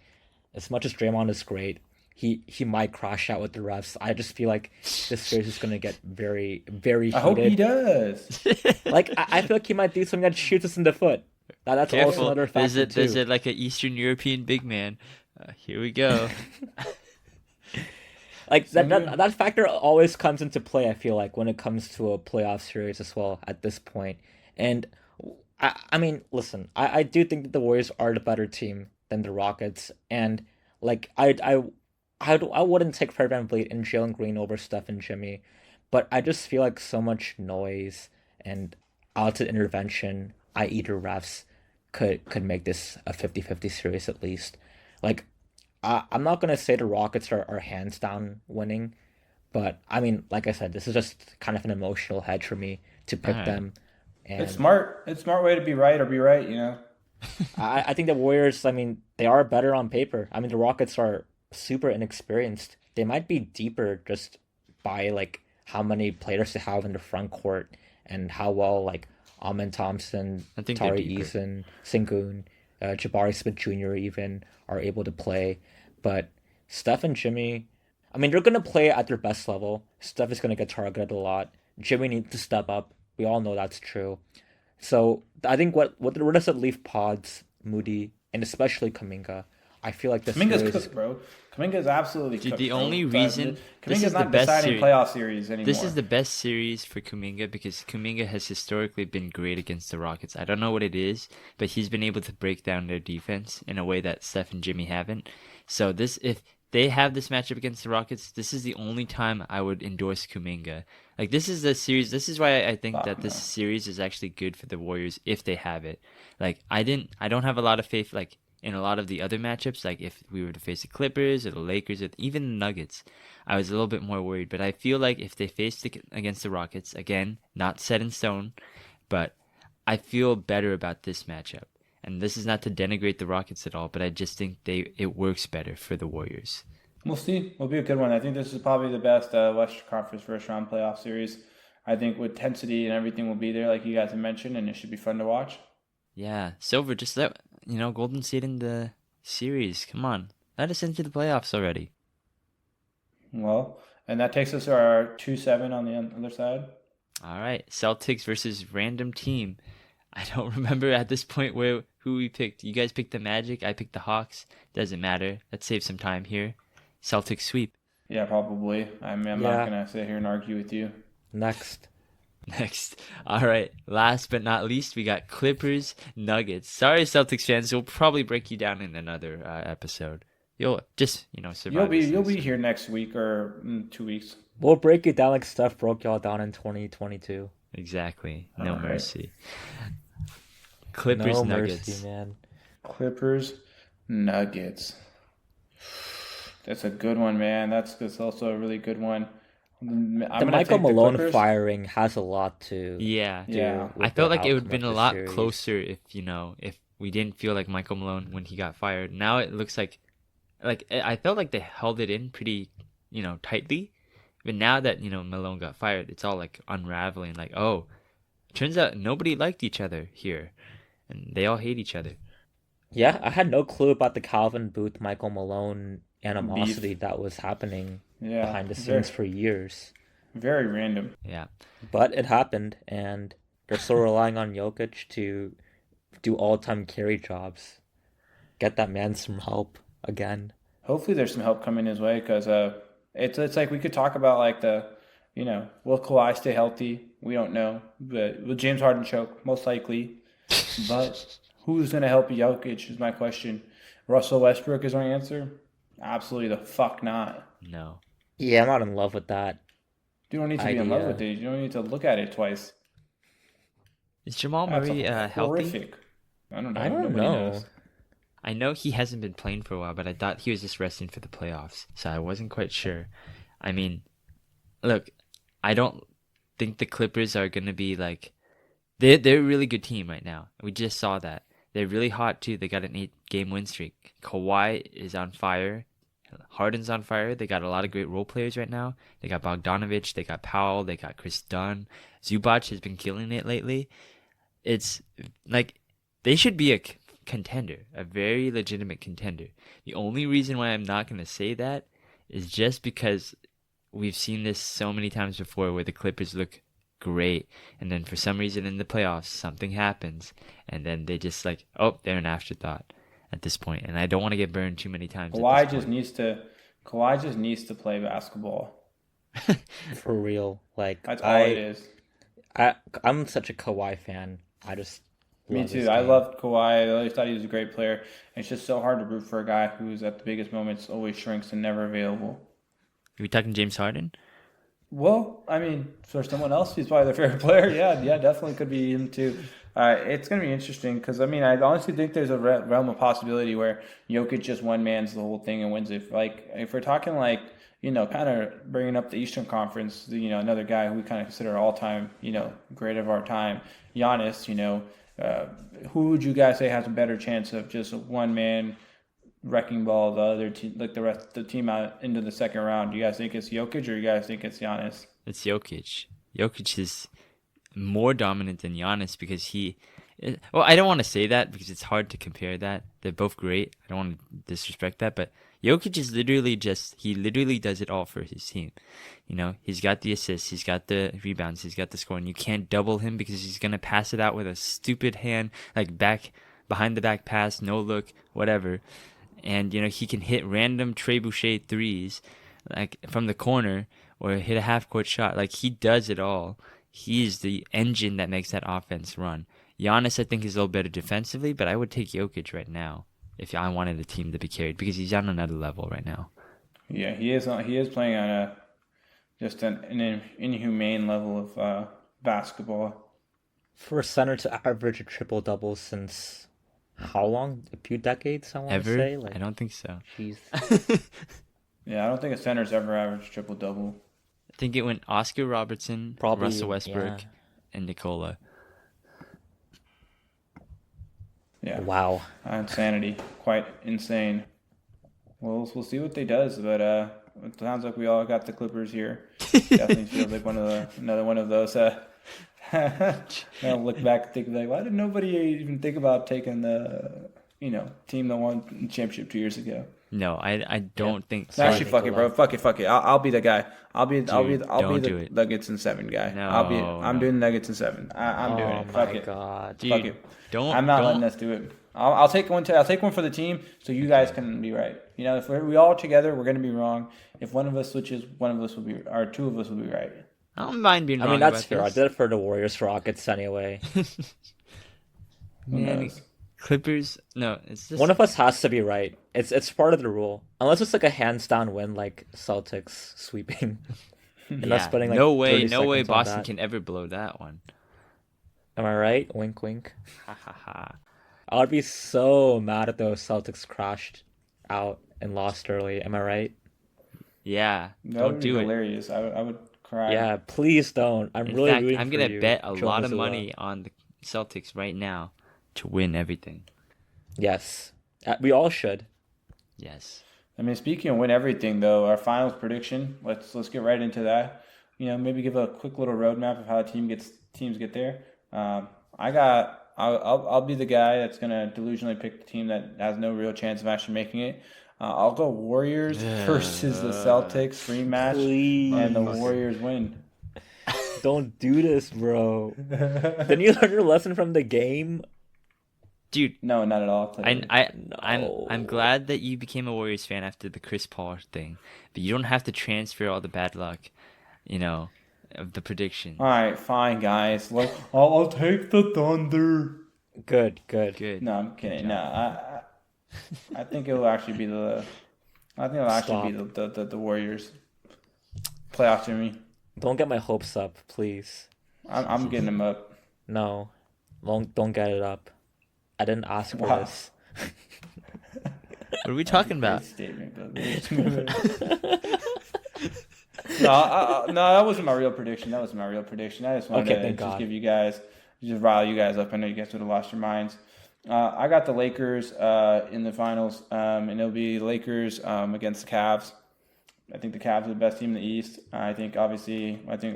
as much as Draymond is great, he might crash out with the refs. I just feel like this series is gonna get very, very heated. I hope he does. Like, I feel like he might do something that shoots us in the foot. That's also Careful. another factor There's too. like an Eastern European big man. Here we go. Like, that factor always comes into play, I feel like, when it comes to a playoff series as well at this point. And I mean, listen, I do think that the Warriors are the better team than the Rockets, and like, I wouldn't take Fred VanVleet and Jalen Green over Steph and Jimmy, but I just feel like so much noise and outside intervention, i.e. the refs, could make this a 50-50 series at least. Like, I'm not gonna say the Rockets are hands down winning, but I mean, like I said, this is just kind of an emotional hedge for me to pick Alright. them. It's And smart. It's a smart way to be right or be right. I think the Warriors, I mean, they are better on paper. I mean, the Rockets are super inexperienced. They might be deeper just by like how many players they have in the front court and how well like Amin Thompson, I think they're Tari deeper. Eason, Sengun, Jabari Smith Jr. even are able to play. But Steph and Jimmy, I mean, they're gonna play at their best level. Steph is gonna get targeted a lot. Jimmy needs to step up. We all know that's true. So I think where does it leave Pods, Moody, and especially Kaminga? I feel like this Kaminga's series. cooked, bro. Kaminga's absolutely Dude, cooked. the bro. only But reason this Kaminga's is the not best deciding series. playoff series anymore. This is the best series for Kuminga because Kuminga has historically been great against the Rockets. I don't know what it is, but he's been able to break down their defense in a way that Steph and Jimmy haven't. So if they have this matchup against the Rockets, this is the only time I would endorse Kuminga. Like, this is the series. This is why I think that this series is actually good for the Warriors if they have it. Like, I don't have a lot of faith like in a lot of the other matchups. Like, if we were to face the Clippers or the Lakers or even the Nuggets, I was a little bit more worried. But I feel like if they faced against the Rockets, again, not set in stone, but I feel better about this matchup. And this is not to denigrate the Rockets at all, but I just think it works better for the Warriors. We'll see. It'll be a good one. I think this is probably the best Western Conference first round playoff series. I think with intensity and everything will be there, like you guys have mentioned, and it should be fun to watch. Yeah, Silver, just let Golden State in the series. Come on, let us into the playoffs already. Well, and that takes us to our 2-7 on the other side. All right, Celtics versus random team. I don't remember at this point who we picked. You guys picked the Magic. I picked the Hawks. Doesn't matter. Let's save some time here. Celtics sweep. Yeah, probably. I'm not gonna sit here and argue with you. Next. All right. Last but not least, we got Clippers Nuggets. Sorry, Celtics fans. We'll probably break you down in another episode. You'll just survive. You'll be here next week or 2 weeks. We'll break it down like Steph broke y'all down in 2022. Exactly. No All right. mercy. Clippers No Nuggets. mercy, man. Clippers Nuggets. That's a good one, man. That's also a really good one. The Michael Malone firing has a lot to Yeah. Yeah. with I felt the like it would have outcome been of a the lot series. closer if we didn't feel like Michael Malone when he got fired. Now it looks like I felt like they held it in pretty, tightly. But now that, Malone got fired, it's all like unraveling. Like, oh, turns out nobody liked each other here. And they all hate each other. Yeah, I had no clue about the Calvin Booth, Michael Malone animosity that was happening behind the scenes for years. Very random. Yeah. But it happened, and they're still relying on Jokic to do all-time carry jobs. Get that man some help again. Hopefully, there's some help coming his way because it's like we could talk about like will Kawhi stay healthy? We don't know, but will James Harden choke? Most likely. But who's going to help Jokic is my question. Russell Westbrook is my answer? Absolutely the fuck not. No. Yeah, I'm not in love with that You don't need to be in love idea. with it. You don't need to look at it twice. Is Jamal That's Murray healthy? horrific. I don't know. I don't Nobody know. knows. I know he hasn't been playing for a while, but I thought he was just resting for the playoffs, so I wasn't quite sure. I mean, look, I don't think the Clippers are gonna be like they're a really good team right now. We just saw that. They're really hot too. They got an 8-game win streak. Kawhi is on fire. Harden's on fire. They got a lot of great role players right now. They got Bogdanovich, they got Powell, they got Chris Dunn. Zubac has been killing it lately. It's like they should be a contender, a very legitimate contender. The only reason why I'm not going to say that is just because we've seen this so many times before where the Clippers look great and then for some reason in the playoffs something happens and then they just like, oh, they're an afterthought at this point. And I don't want to get burned too many times. Kawhi just needs to play basketball. For real. Like That's all it is. I'm such a Kawhi fan. I just Me love too. his I game. loved Kawhi. I always thought he was a great player. It's just so hard to root for a guy who's at the biggest moments always shrinks and never available. Are we talking James Harden? Well, I mean, for someone else, he's probably their favorite player. Yeah, definitely could be him too. It's going to be interesting because, I mean, I honestly think there's a realm of possibility where Jokic just one-mans the whole thing and wins it. Like, if we're talking like, kind of bringing up the Eastern Conference, another guy who we kind of consider all-time, great of our time, Giannis, who would you guys say has a better chance of just one man wrecking ball the other team, like the rest of the team out into the second round? Do you guys think it's Jokic or you guys think it's Giannis? It's Jokic. Jokic is more dominant than Giannis because well, I don't want to say that because it's hard to compare that. They're both great. I don't want to disrespect that, but Jokic is he literally does it all for his team. He's got the assists, he's got the rebounds, he's got the scoring. You can't double him because he's going to pass it out with a stupid hand, like behind the back pass, no look, whatever. And, he can hit random trebuchet threes, like from the corner or hit a half-court shot. Like, he does it all. He's the engine that makes that offense run. Giannis, I think, is a little better defensively, but I would take Jokic right now if I wanted the team to be carried because he's on another level right now. Yeah, he is. He is playing on just an inhumane level of basketball. For a center to average a triple-double since how long? A few decades, I want to say? I don't think so. Jeez. Yeah, I don't think a center's ever averaged triple-double. I think it went Oscar Robertson, Probably, Russell Westbrook, yeah. and Nikola. Yeah. Wow. Insanity. Quite insane. Well, we'll see what they does, but it sounds like we all got the Clippers here. Definitely feels like another one of those. I'll look back and think like, why did nobody even think about taking the team that won the championship 2 years ago? No, I don't think so. No, actually, fuck it, bro. Fuck it. I'll be the guy. I'll be the Nuggets in 7 guy. No, I'm doing Nuggets in 7. I'm doing it. Fuck it. God. Dude, Fuck it. I'm not don't, letting us do it. I'll take one. I'll take one for the team, so you guys can be right. If we all together, we're gonna be wrong. If one of us switches, one of us will be, or two of us will be right. I don't mind being wrong. I mean, that's about fair. I this. did it for the Warriors Rockets anyway. Who Man, knows? Clippers. No, it's just One of us has to be right. It's part of the rule. Unless it's like a hands down win, like Celtics sweeping. And us spending like no 30 way seconds on Boston that. can ever blow that one. Am I right? Wink, wink. Ha ha ha. I would be so mad if those Celtics crashed out and lost early. Am I right? Yeah, That don't would be do it. hilarious. I would cry. Yeah, please don't. I'm In really fact, rooting I'm for gonna you, bet a Joe lot of Mazzulla. money on the Celtics right now to win everything. Yes, we all should. Yes. I mean, speaking of win everything though, our finals prediction. Let's get right into that. Maybe give a quick little roadmap of how teams get there. I'll be the guy that's gonna delusionally pick the team that has no real chance of actually making it. I'll go Warriors versus the Celtics rematch, and the Please. Warriors win. Don't do this, bro. Didn't you learn your lesson from the game? Dude, No, not at all. I'm glad that you became a Warriors fan after the Chris Paul thing, but you don't have to transfer all the bad luck, of the prediction. All right, fine, guys. I'll take the Thunder. Good. Good. No, I'm kidding. No, I think it'll actually be the. I think it'll actually be Stop. the Warriors playoff Jimmy. Don't get my hopes up, please. I'm getting them up. No, don't get it up. I didn't ask for Wow, this. What are we that's a talking great about? statement, no, that wasn't my real prediction. That wasn't my real prediction. I just wanted Okay, to thank just God. give you guys, just rile you guys up. I know you guys would have lost your minds. I got the Lakers in the finals, and it'll be Lakers against the Cavs. I think the Cavs are the best team in the East. I think I'll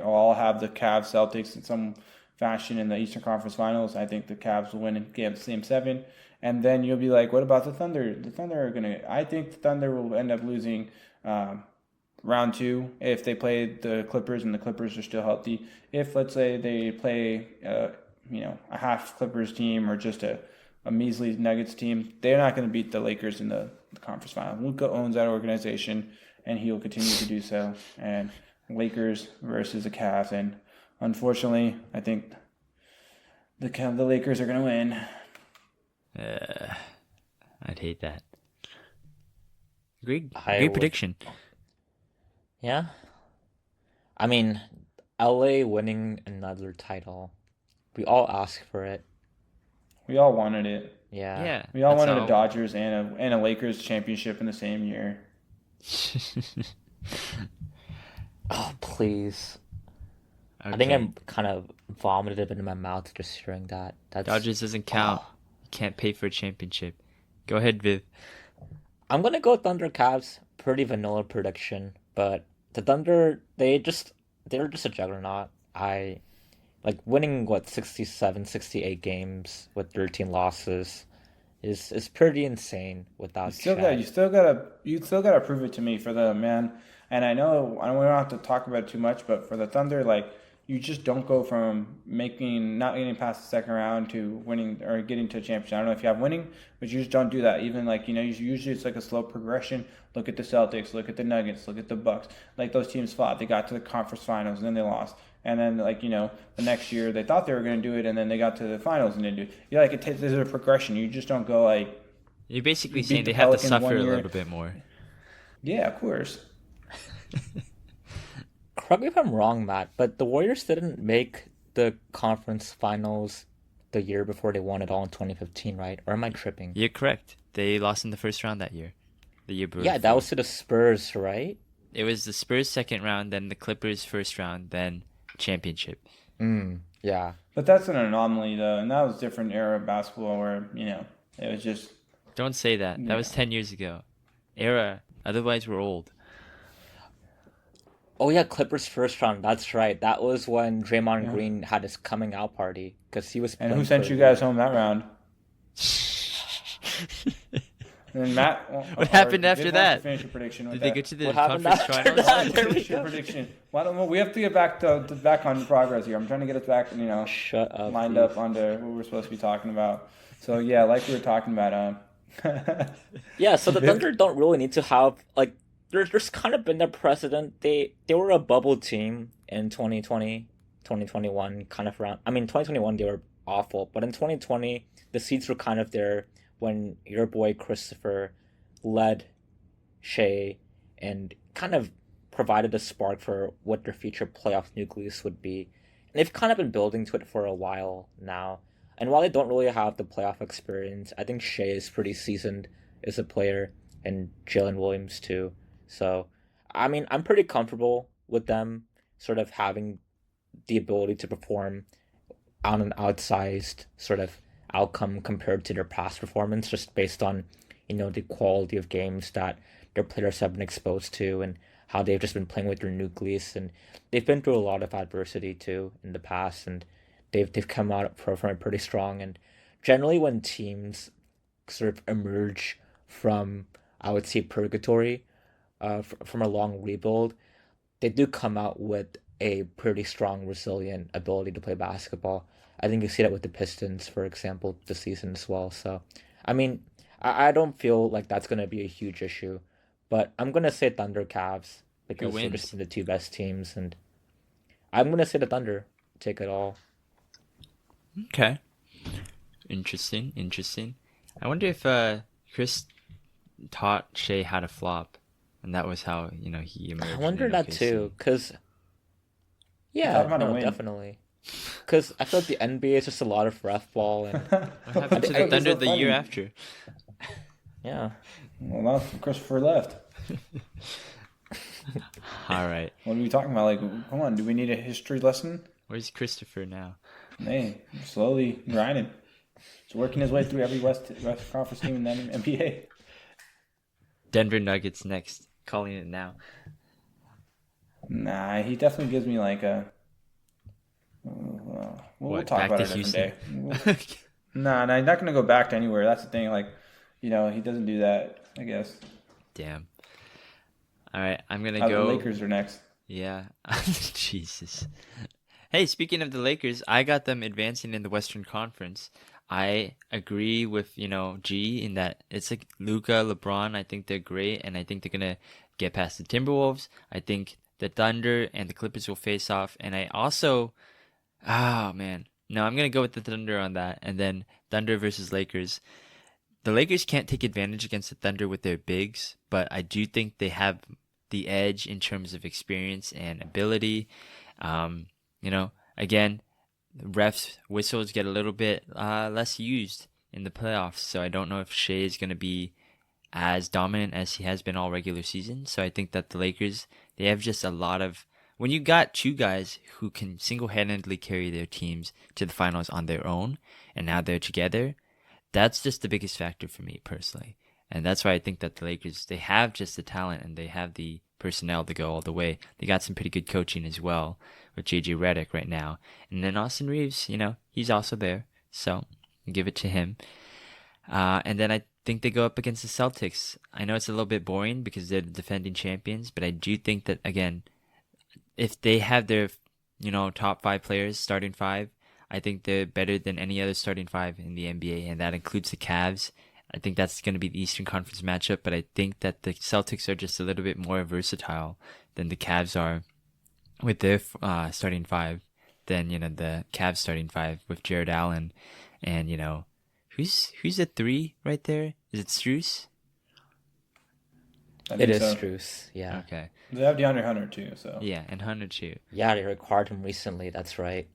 all have the Cavs Celtics in some fashion in the Eastern Conference Finals. I think the Cavs will win in game 7. And then you'll be like, what about the Thunder? The Thunder are gonna. I think the Thunder will end up losing round 2 if they play the Clippers and the Clippers are still healthy. If let's say they play, a half Clippers team or just a measly Nuggets team, they're not going to beat the Lakers in the conference final. Luka owns that organization, and he will continue to do so. And Lakers versus the Cavs, and unfortunately, I think the Lakers are going to win. I'd hate that. Great I would. prediction. Yeah. I mean, LA winning another title. We all asked for it. We all wanted it. Yeah. Yeah. We all that's wanted a Dodgers and a Lakers championship in the same year. Oh, please. I think Okay. I'm kind of vomited in my mouth just hearing that. That's. Dodgers doesn't count. Oh. You can't pay for a championship. Go ahead, Viv. I'm gonna go Thunder Cavs. Pretty vanilla prediction, but the Thunder they're just a juggernaut. I like winning 67, 68 games with 13 losses is pretty insane You without still got Chet. you still gotta prove it to me for the man. And I know we don't have to talk about it too much, but for the Thunder, like you just don't go from not getting past the second round to winning or getting to a championship. I don't know if you have winning, but you just don't do that. Even like usually it's like a slow progression. Look at the Celtics, look at the Nuggets, look at the Bucks. Like those teams fought. They got to the conference finals and then they lost. And then the next year they thought they were going to do it, and then they got to the finals and didn't do it. There's a progression. You just don't go like You're basically you saying beat they the have to Pelicans suffer one a year. little bit more. Yeah, of course. Correct me if I'm wrong, Matt, but the Warriors didn't make the conference finals the year before they won it all in 2015, right? Or am I tripping? You're correct. They lost in the first round that year. The year before. Yeah, that was to the Spurs, right? It was the Spurs second round, then the Clippers first round, then championship. Yeah. But that's an anomaly though, and that was a different era of basketball where it was just Don't say that. That was 10 years ago. Era. Otherwise, we're old. Oh yeah, Clippers first round. That's right. That was when Draymond yeah. Green had his coming out party because he was And playing who sent for you the. guys home that round? And then Matt, What happened after Viv wants that? to finish your prediction with Did they that. get to the What happened conference after finals? that? There we Finish your go. prediction. Why don't we have to get back on progress here? I'm trying to get us back, Shut up, lined dude. up onto what we're supposed to be talking about. So yeah, like we were talking about, Yeah, so the Viv- Thunder don't really need to have like there's kind of been a precedent. They were a bubble team in 2020, 2021 kind of round. I mean, 2021 they were awful, but in 2020 the seeds were kind of there when your boy Christopher led Shea and kind of provided a spark for what their future playoff nucleus would be. And they've kind of been building to it for a while now. And while they don't really have the playoff experience, I think Shea is pretty seasoned as a player, and Jalen Williams too. So, I mean, I'm pretty comfortable with them sort of having the ability to perform on an outsized sort of outcome compared to their past performance, just based on, the quality of games that their players have been exposed to and how they've just been playing with their nucleus. And they've been through a lot of adversity too in the past, and they've come out from it pretty strong. And generally, when teams sort of emerge from, I would say, purgatory, from a long rebuild, they do come out with a pretty strong, resilient ability to play basketball. I think you see that with the Pistons, for example, this season as well. So, I mean, I don't feel like that's going to be a huge issue, but I'm going to say Thunder Cavs Who because they're wins? just the two best teams, and I'm going to say the Thunder take it all. Okay. Interesting. I wonder if Chris taught Shea how to flop, and that was how he emerged. I wonder in that OKC. too, because taught him how to no, win. definitely. Because I feel like the NBA is just a lot of ref ball, and What happened to I- the Thunder so the year funny. after? yeah, Well, now Christopher left. All right, What are we talking about? Like, come on, do we need a history lesson? where's Christopher now? Hey, slowly grinding. He's working his way through every West Conference team in the NBA. Denver Nuggets next. Calling it now. Nah, he definitely gives me like a. We'll What, talk back about to it a different Houston? day. Nah, he's not gonna go back to anywhere. That's the thing. Like, he doesn't do that. I guess. Damn. All right, I'm gonna The go. Lakers are next. Yeah. Jesus. Hey, speaking of the Lakers, I got them advancing in the Western Conference. I agree with, G in that it's like Luka, LeBron, I think they're great, and I think they're gonna get past the Timberwolves. I think the Thunder and the Clippers will face off, and I also man. No, I'm gonna go with the Thunder on that, and then Thunder versus Lakers. The Lakers can't take advantage against the Thunder with their bigs, but I do think they have the edge in terms of experience and ability. Again, refs whistles get a little bit less used in the playoffs, so I don't know if Shea is going to be as dominant as he has been all regular season. So I think that the Lakers, they have just a lot of, when you got two guys who can single-handedly carry their teams to the finals on their own, and now they're together, that's just the biggest factor for me personally. And that's why I think that the Lakers, they have just the talent and they have the personnel to go all the way. They got some pretty good coaching as well with JJ Redick right now. And then Austin Reeves, he's also there. So give it to him. And then I think they go up against the Celtics. I know it's a little bit boring because they're the defending champions, but I do think that, again, if they have their, top 5 players, starting 5, I think they're better than any other starting 5 in the NBA, and that includes the Cavs. I think that's going to be the Eastern Conference matchup, but I think that the Celtics are just a little bit more versatile than the Cavs are with their starting 5 than, the Cavs starting 5 with Jared Allen and, who's the 3 right there? Is it Strus? I it think is so. Strus. Yeah, Okay. They have DeAndre Hunter too. So Yeah, and Hunter too. yeah, they required him recently. That's right.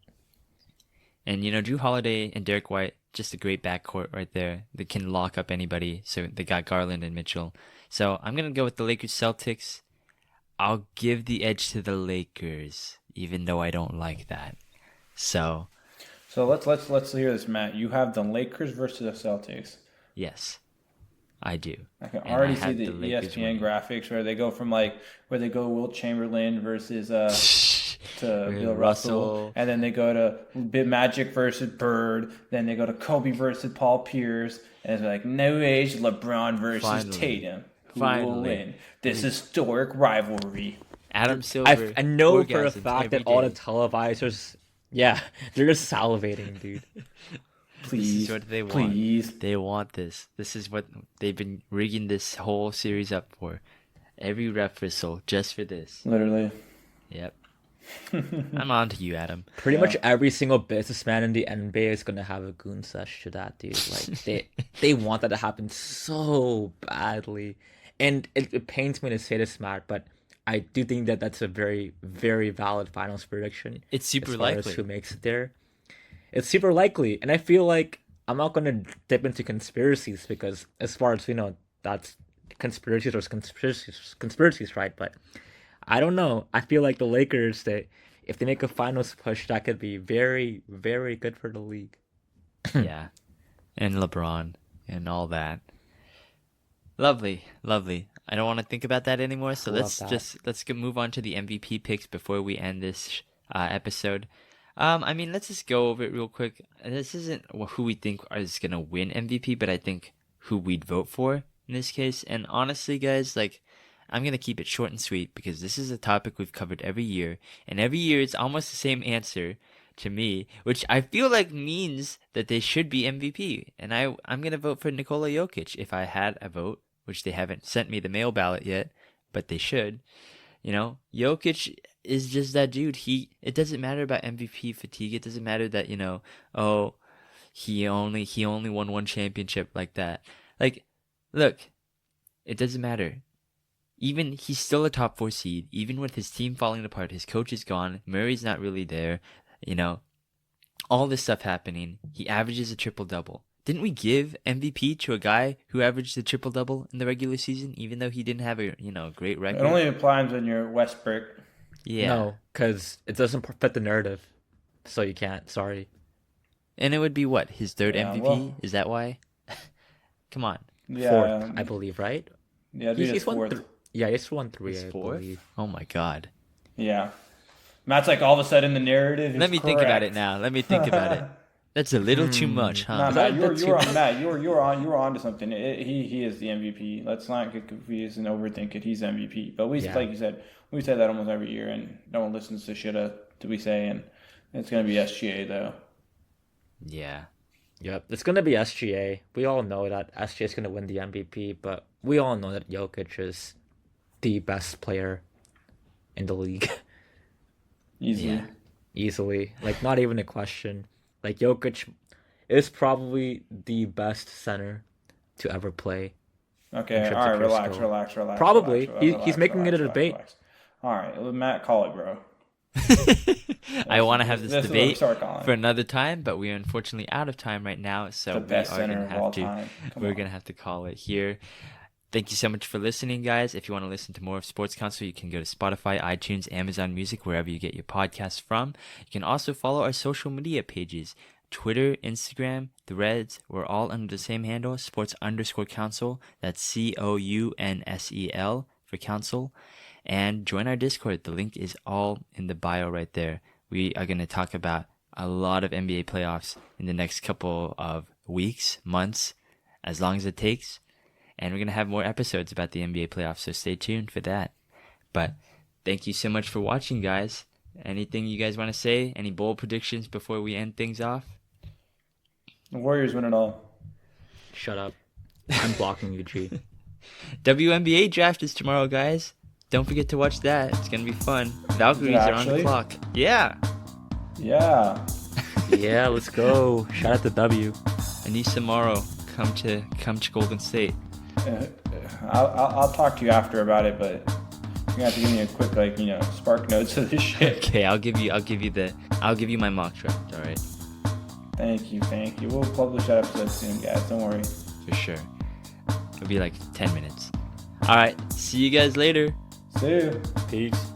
And, Drew Holiday and Derek White, just a great backcourt right there. They can lock up anybody. So they got Garland and Mitchell. So I'm going to go with the Lakers Celtics. I'll give the edge to the Lakers, even though I don't like that. So, let's hear this, Matt. You have the Lakers versus the Celtics. yes, I do. I can And already I see have the the Lakers ESPN winning. graphics where they go from where they go Wilt Chamberlain versus to With Bill Russell, and then they go to Bit Magic versus Bird, then they go to Kobe versus Paul Pierce, and it's like no age LeBron versus Finally. Tatum. Who will Finally. win this historic rivalry? Adam Silver. I know for a orgasms fact every that all the day. televisors, yeah, they're just salivating, dude. Please, This is what they want. please. They want this. This is what they've been rigging this whole series up for. Every ref whistle just for this. Literally. Yep. I'm on to you, Adam. Pretty much every single businessman in the NBA is gonna have a goon sesh to that, dude. Like they want that to happen so badly, and it pains me to say this, Matt, but I do think that that's a very, very valid finals prediction. It's super as far as likely. who makes it there. It's super likely, and I feel like I'm not gonna dip into conspiracies because, as far as we know, that's conspiracies, right? But I don't know. I feel like the Lakers, if they make a finals push, that could be very, very good for the league. Yeah. And LeBron and all that. Lovely. I don't want to think about that anymore. So Love that. let's move on to the MVP picks before we end this episode. Let's just go over it real quick. This isn't who we think is gonna win MVP, but I think who we'd vote for in this case. And honestly, guys, I'm going to keep it short and sweet because this is a topic we've covered every year. And every year it's almost the same answer to me, which I feel like means that they should be MVP. And I'm going to vote for Nikola Jokic if I had a vote, which they haven't sent me the mail ballot yet, but they should. Jokic is just that dude. It doesn't matter about MVP fatigue. It doesn't matter that, he only won one championship like that. Like, look, it doesn't matter. Even he's still a top 4 seed, even with his team falling apart. His coach is gone. Murray's not really there. You know, all this stuff happening. He averages a triple-double. Didn't we give MVP to a guy who averaged a triple-double in the regular season, even though he didn't have a great record? It only applies when you're Westbrook. Yeah. No, because it doesn't fit the narrative, so you can't. Sorry. And it would be what, his third MVP? Well, is that why? Come on. Yeah, Fourth, I believe, right? Yeah, he's won fourth. he's won 3. He's I fourth? believe. Oh my God. Yeah. Matt's like all of a sudden the narrative is Let me think about it now. Let me think about it. That's a little too much, huh? Nah, Matt, that you were on to something. He is the MVP. Let's not get confused and overthink it. He's MVP. But like you said, we say that almost every year, and no one listens to shit that we say, and it's gonna be SGA though. Yeah. Yep, it's gonna be SGA. We all know that SGA is gonna win the MVP, but we all know that Jokic is the best player in the league. Easily. Like, not even a question. Like, Jokic is probably the best center to ever play. Okay, all right, relax. Probably. Relax, he's making it a debate. Relax. All right, Matt, call it, bro. I want to have this debate for for another time, but we are unfortunately out of time right now, so we're gonna have to call it here. Thank you so much for listening, guys. If you want to listen to more of Sports Counsel, you can go to Spotify, iTunes, Amazon Music, wherever you get your podcasts from. You can also follow our social media pages, Twitter, Instagram, Threads. We're all under the same handle, sports_counsel. That's COUNSEL for counsel. And join our Discord. The link is all in the bio right there. We are going to talk about a lot of NBA playoffs in the next couple of weeks, months, as long as it takes. And we're going to have more episodes about the NBA playoffs, so stay tuned for that. But thank you so much for watching, guys. Anything you guys want to say? Any bold predictions before we end things off? The Warriors win it all. Shut up. I'm blocking you, G. WNBA draft is tomorrow, guys. Don't forget to watch that. It's going to be fun. Valkyries are on the clock. Yeah. Yeah. Yeah, let's go. Shout out to W. Anissa Morrow, come to Golden State. I'll talk to you after about it, but you're gonna have to give me a quick spark notes of this shit. Okay, I'll give you my mock draft. All right. Thank you. We'll publish that episode soon, guys. Don't worry. For sure. It'll be like 10 minutes. All right. See you guys later. See you. Peace.